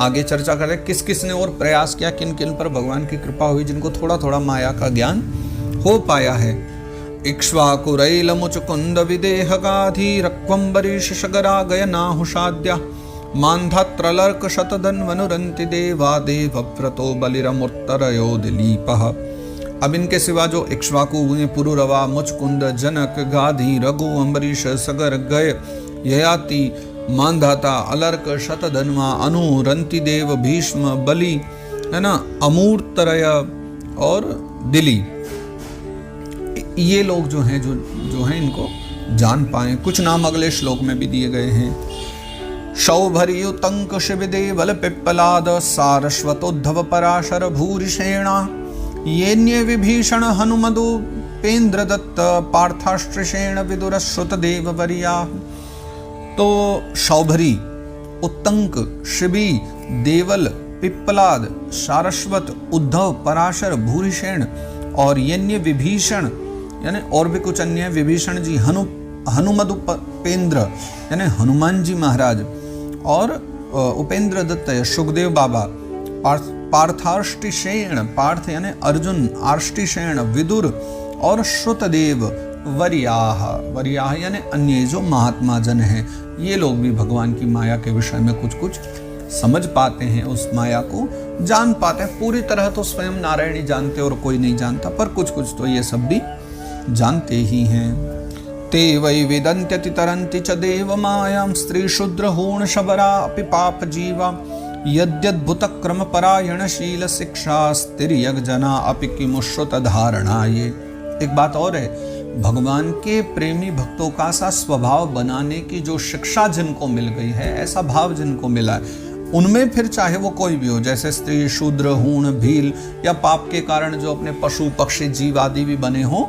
आगे चर्चा करें किस किस ने और प्रयास किया, किन किन पर भगवान की कृपा हुई जिनको थोड़ा थोड़ा माया का ज्ञान हो पाया है। इक्ष्वाकुरैल मुचुकुंद विदेह गाधी रक्वंबरीश शगरा गयनाहुषाद्या मान्धात्रलर्क शतधन्वनुरन्ति देवा देवव्रतो बलिरमुत्तरयो दिलीपः। अब इनके सिवा जो इक्ष्वाकु हुए, पुरुरवा, मुचकुंद, जनक, गाधी, रघु, अम्बरीश, सगर, गय, ययाति, मानधाता, अलर्क, शतधन्वा, अनु, रंति देव, भीष्म, बलि, है ना, अमूर्तरय और दिली, ये लोग जो हैं जो हैं इनको जान पाए। कुछ नाम अगले श्लोक में भी दिए गए हैं। शौभर्युतंक शिवदेवल पिप्पलाद सारस्वतोद्धव पराशर भूरिषेणा येन्ये विभीषण हनुमदुपेन्द्र दत्त पार्थाश्रिषेण विदुरश्रुत देव वरिया। तो शौभरी, उत्तंक, शिबी, देवल, पिप्पलाद, सारस्वत, उद्धव, पराशर, भूरिषेण और यन्य विभीषण यानी और भी कुछ अन्य, विभीषण जी, हनुमदुपेन्द्र यानी हनुमान जी महाराज और उपेंद्र दत्त सुखदेव बाबा, पार्थाष्टिशेण, पार्थ यानी अर्जुन, आर्ष्टिशेण, विदुर और श्रुतदेव, वरियाह यानी अन्य जो महात्मा जन हैं, ये लोग भी भगवान की माया के विषय में कुछ कुछ समझ पाते हैं, उस माया को जान पाते हैं। पूरी तरह तो स्वयं नारायण ही जानते और कोई नहीं जानता, पर कुछ कुछ तो ये सब भी जानते ही हैं। ते वै वेदन्त्यति तरन्ति च देव मायां स्त्री शूद्र हूण शबरा अपि पाप जीवा यद्यद्भुत क्रम परायणशील शिक्षा स्त्रियग जना अपि किमुश्रुत धारणा। ये एक बात और है, भगवान के प्रेमी भक्तों का सा स्वभाव बनाने की जो शिक्षा जिनको मिल गई है, ऐसा भाव जिनको मिला है, उनमें फिर चाहे वो कोई भी हो, जैसे स्त्री, शूद्र, हूण, भील या पाप के कारण जो अपने पशु पक्षी जीव आदि भी बने हों,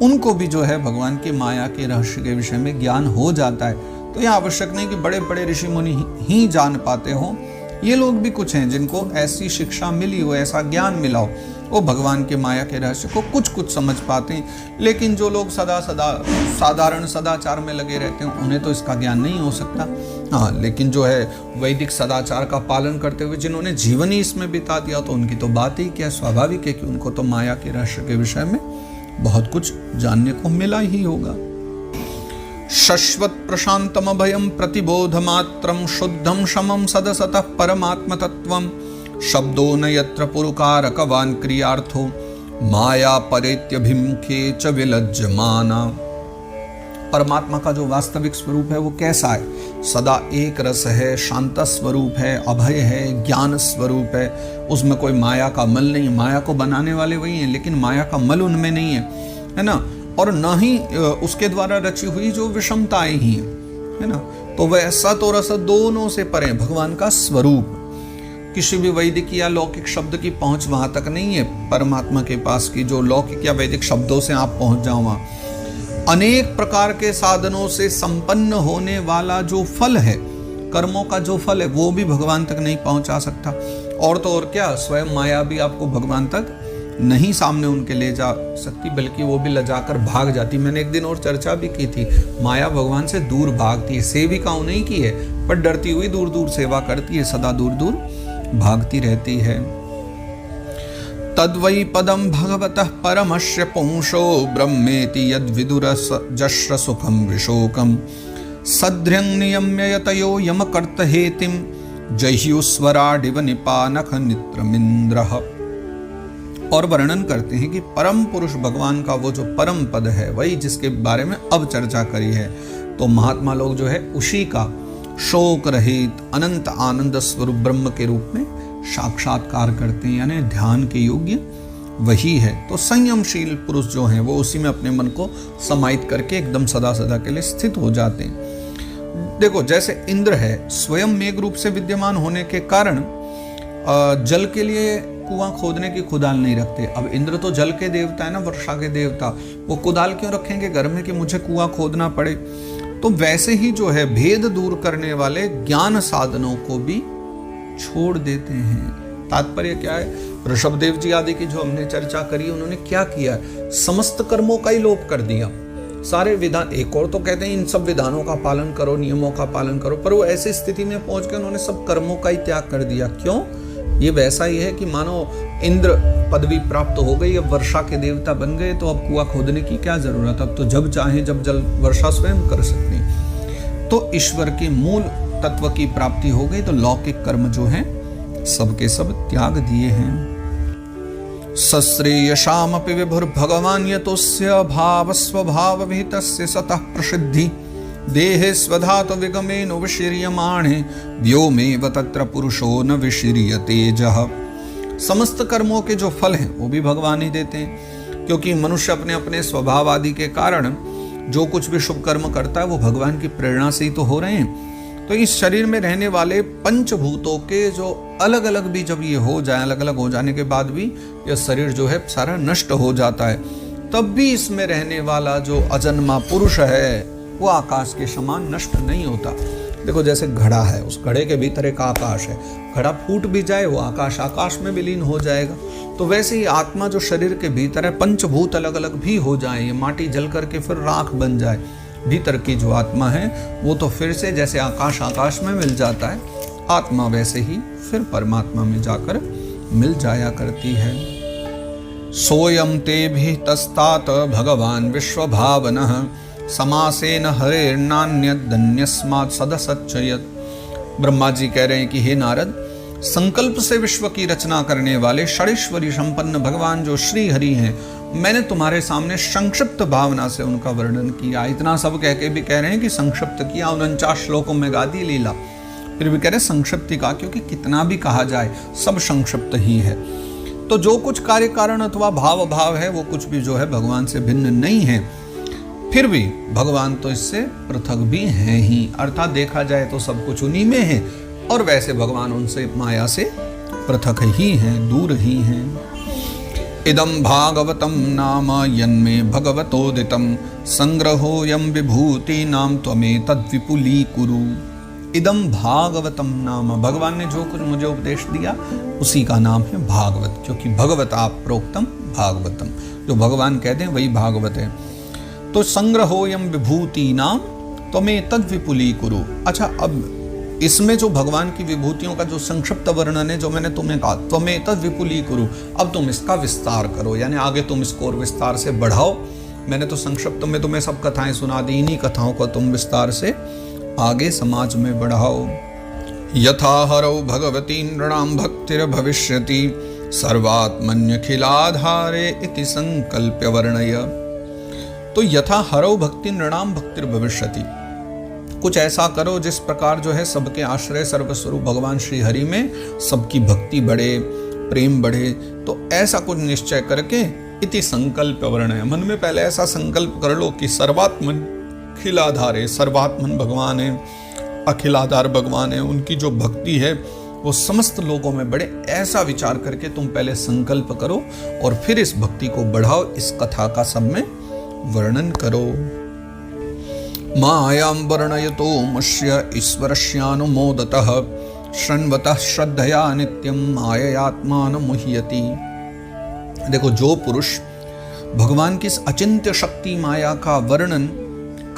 उनको भी जो है भगवान की माया के रहस्य के विषय में ज्ञान हो जाता है। तो यह आवश्यक नहीं कि बड़े बड़े ऋषि मुनि ही जान पाते हों, ये लोग भी कुछ हैं जिनको ऐसी शिक्षा मिली हो, ऐसा ज्ञान मिला हो, वो भगवान के माया के रहस्य को कुछ कुछ समझ पाते हैं। लेकिन जो लोग सदा साधारण सदाचार में लगे रहते हैं, उन्हें तो इसका ज्ञान नहीं हो सकता। हाँ, लेकिन जो है वैदिक सदाचार का पालन करते हुए जिन्होंने जीवन ही इसमें बिता दिया, तो उनकी तो बात ही क्या, स्वाभाविक है कि उनको तो माया के रहस्य के विषय में बहुत कुछ जानने को मिला ही होगा। शश्वत प्रशांतम अभयम प्रतिबोध मात्रम शुद्धम शमम सदसतः परमात्म तत्वम शब्दो न यत्र पुरुकारक वान क्रियार्थो माया परेत्यभिमुखे च विलज्जमाना। परमात्मा का जो वास्तविक स्वरूप है वो कैसा है? सदा एक रस है, शांत स्वरूप है, अभय है, ज्ञान स्वरूप है, उसमें कोई माया का मल नहीं। माया को बनाने वाले वही हैं, लेकिन माया का मल उनमें नहीं है ना, और न ही उसके द्वारा रची हुई जो विषमताएं ही है ना। तो वह सत और असत दोनों से परे भगवान का स्वरूप। किसी भी वैदिक या लौकिक शब्द की पहुंच वहां तक नहीं है परमात्मा के पास की, जो लौकिक या वैदिक शब्दों से आप पहुंच जाओ वहां। अनेक प्रकार के साधनों से संपन्न होने वाला जो फल है, कर्मों का जो फल है, वो भी भगवान तक नहीं पहुंचा सकता। और तो और क्या, स्वयं माया भी आपको भगवान तक नहीं सामने उनके ले जा सकती, बल्कि वो भी लजाकर भाग जाती। मैंने एक दिन और चर्चा भी की थी, माया भगवान से दूर भागती है, सेविका नहीं की है, पर डरती हुई दूर दूर सेवा करती है, सदा दूर दूर भागती रहती है। तद्वै पदम भगवतः परमस्य पुंसो ब्रह्मेति यद्विदुरस जश्र सुखम विशोकम सद्र्यं नियम्य यतयो यमकर्त हेतिम जह्युस्वराडिव निपानख नित्रमिन्द्रः। और वर्णन करते हैं कि परम पुरुष भगवान का वो जो परम पद है, वही जिसके बारे में अब चर्चा करी है, तो महात्मा लोग जो है उसी का शोक रहित अनंत आनंद स्वरूप ब्रह्म के रूप में साक्षात्कार करते हैं, यानी ध्यान के योग्य वही है। तो संयमशील पुरुष जो हैं वो उसी में अपने मन को समाहित करके एकदम सदा सदा के लिए स्थित हो जाते हैं। देखो, जैसे इंद्र है, स्वयं मेघ रूप से विद्यमान होने के कारण जल के लिए कुआं खोदने की कुदाल नहीं रखते। अब इंद्र तो जल के देवता है ना, वर्षा के देवता, वो कुदाल क्यों रखेंगे घर में कि मुझे कुआं खोदना पड़े। तो वैसे ही जो है भेद दूर करने वाले ज्ञान साधनों को भी छोड़ देते हैं। तात्पर्य क्या है, ऋषभदेव जी आदि की जो हमने चर्चा करी, उन्होंने क्या किया, समस्त कर्मों का ही लोप कर दिया, सारे विधान। एक और तो कहते हैं इन सब विधानों का पालन करो, नियमों का पालन करो, पर वो ऐसी स्थिति में पहुंच के उन्होंने सब कर्मों का ही त्याग कर दिया। क्यों? ये वैसा ही है कि मानो इंद्र पदवी प्राप्त हो गई, अब वर्षा के देवता बन गए, तो अब कुआं खोदने की क्या जरूरत, अब तो जब चाहे जब जल वर्षा स्वयं कर सकते हैं। तो ईश्वर के मूल तत्व की प्राप्ति हो गई, तो लौकिक कर्म जो है सबके सब त्याग दिए हैं। सश्रेयशामपि विभुर्भगवान् यतोस्य भाव स्वभाव विहितस्य सतः प्रसिद्धि देहे स्वधातु विगमेन विशीर्यमाणे व्योमेव तत्र पुरुषो न विशीर्यते जः। समस्त कर्मों के जो फल हैं वो भी भगवान ही देते हैं, क्योंकि मनुष्य अपने अपने स्वभाव आदि के कारण जो कुछ भी शुभ कर्म करता है वो भगवान की प्रेरणा से ही तो हो रहे हैं। तो इस शरीर में रहने वाले पंचभूतों के जो अलग अलग भी जब ये हो जाए, अलग अलग हो जाने के बाद भी यह शरीर जो है सारा नष्ट हो जाता है, तब भी इसमें रहने वाला जो अजन्मा पुरुष है वो आकाश के समान नष्ट नहीं होता। देखो, जैसे घड़ा है, उस घड़े के भीतर एक आकाश है, घड़ा फूट भी जाए वो आकाश आकाश में विलीन हो जाएगा। तो वैसे ही आत्मा जो शरीर के भीतर है, पंचभूत अलग अलग भी हो जाए, ये माटी जल करके फिर राख बन जाए, भीतर की जो आत्मा है वो तो फिर से जैसे आकाश आकाश में मिल जाता है, आत्मा वैसे ही फिर परमात्मा में जाकर मिल जाया करती है। सोयम ते भी तस्तात भगवान विश्व भावनः समासेन हरेर्नान्यदन्यस्मात् सदसच्चयत्। ब्रह्मा जी कह रहे हैं कि हे नारद, संकल्प से विश्व की रचना करने वाले षडीश्वरी संपन्न भगवान जो श्री हरि हैं, मैंने तुम्हारे सामने संक्षिप्त भावना से उनका वर्णन किया। इतना सब कह के भी कह रहे हैं कि संक्षिप्त किया, 49 श्लोकों में गा दी लीला, फिर भी कह रहे संक्षिप्त का, क्योंकि कितना भी कहा जाए सब संक्षिप्त ही है। तो जो कुछ कार्य कारण अथवा भाव भाव है वो कुछ भी जो है भगवान से भिन्न नहीं है, फिर भी भगवान तो इससे पृथक भी हैं ही, अर्थात देखा जाए तो सब कुछ उन्हीं में है, और वैसे भगवान उनसे माया से पृथक ही हैं, दूर ही हैं। इदं भागवतं नाम यन्मे भगवतोदितं संग्रहोऽयं विभूतीनां त्वमेतद्विपुलीकुरु। इदं भागवतं नाम, भगवान ने जो कुछ मुझे उपदेश दिया उसी का नाम है भागवत, क्योंकि भगवत आप प्रोक्तम भागवतम, जो भगवान कहते हैं वही भागवत है। तो संग्रहोऽयं विभूतीनां त्वमेतद्विपुलीकुरु। अच्छा, अब इसमें जो भगवान की विभूतियों का जो संक्षिप्त वर्णन है, जो मैंने तुम्हें कहा त्वमेतद्विपुलीकुरु, अब तुम इसका विस्तार करो, यानी आगे तुम इसको और विस्तार से बढ़ाओ। मैंने तो संक्षिप्त में तुम्हें सब कथाएं सुना दी, इन्हीं कथाओं को तुम विस्तार से आगे समाज में बढ़ाओ। यथा हरौ भगवती नृणां भक्तिर्भविष्यति सर्वात्मन्यखिलाधारे इति संकल्प्य वर्णय। तो यथा हरौ भक्ति नृणाम भक्तिर्भविष्यति, कुछ ऐसा करो जिस प्रकार जो है सबके आश्रय सर्वस्वरूप भगवान श्री हरि में सबकी भक्ति बढ़े, प्रेम बढ़े। तो ऐसा कुछ निश्चय करके इति संकल्प वर्णय, मन में पहले ऐसा संकल्प कर लो कि सर्वात्मन अखिलाधारे, सर्वात्मन भगवान है, अखिलाधार भगवान है, उनकी जो भक्ति है वो समस्त लोगों में बढ़े, ऐसा विचार करके तुम पहले संकल्प करो और फिर इस भक्ति को बढ़ाओ, इस कथा का सब में वर्णन करो। मायां वर्णयतो मस्य ईश्वरस्यानुमोदतः शृण्वतः श्रद्धया नित्यं माययात्मान मुह्यति। देखो, जो पुरुष भगवान की इस अचिंत्य शक्ति माया का वर्णन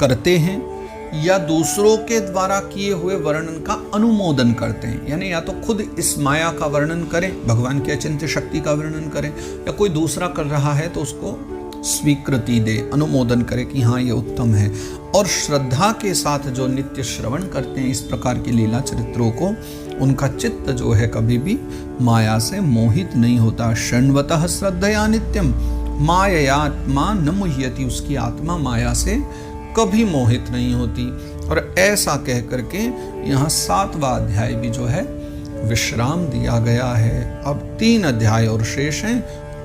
करते हैं या दूसरों के द्वारा किए हुए वर्णन का अनुमोदन करते हैं, यानी या तो खुद इस माया का वर्णन करें, भगवान की अचिंत्य शक्ति का वर्णन करें, या कोई दूसरा कर रहा है तो उसको स्वीकृति दे, अनुमोदन करे कि हाँ ये उत्तम है, और श्रद्धा के साथ जो नित्य श्रवण करते हैं इस प्रकार की लीला चरित्रों को, उनका चित्त जो है कभी भी माया से मोहित नहीं होता। शृण्वतः श्रद्धया नित्यम माययात्मा न मुह्यति, उसकी आत्मा माया से कभी मोहित नहीं होती। और ऐसा कह करके यहाँ 7वां अध्याय भी जो है विश्राम दिया गया है। अब 3 अध्याय और शेष हैं,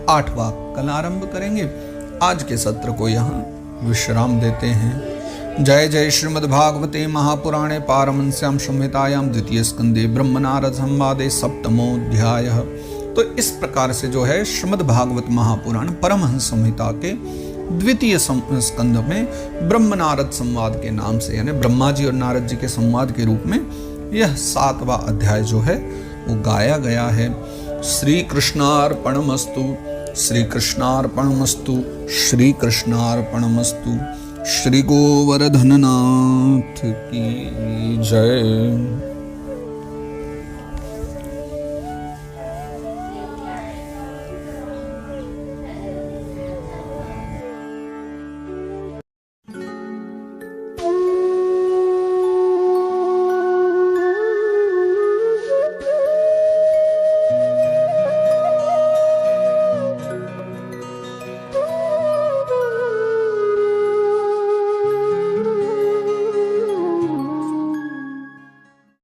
8वां कल आरंभ करेंगे। आज के सत्र को यहाँ विश्राम देते हैं। जय जय श्रीमद्भागवते महापुराणे पारमहंस्यां संहितायां द्वितीय स्कंदे ब्रह्म नारद संवादे 7मोऽध्यायः। तो इस प्रकार से जो है श्रीमद्भागवत महापुराण परमहंस संहिता के द्वितीय स्कंद में ब्रह्म नारद संवाद के नाम से, यानी ब्रह्मा जी और नारद जी के संवाद के रूप में यह 7वां अध्याय जो है वो गाया गया है। श्री कृष्णार्पणमस्तु, श्री कृष्णार्पणमस्तु, श्री कृष्णार्पणमस्तु। श्री गोवर्धननाथ की जय।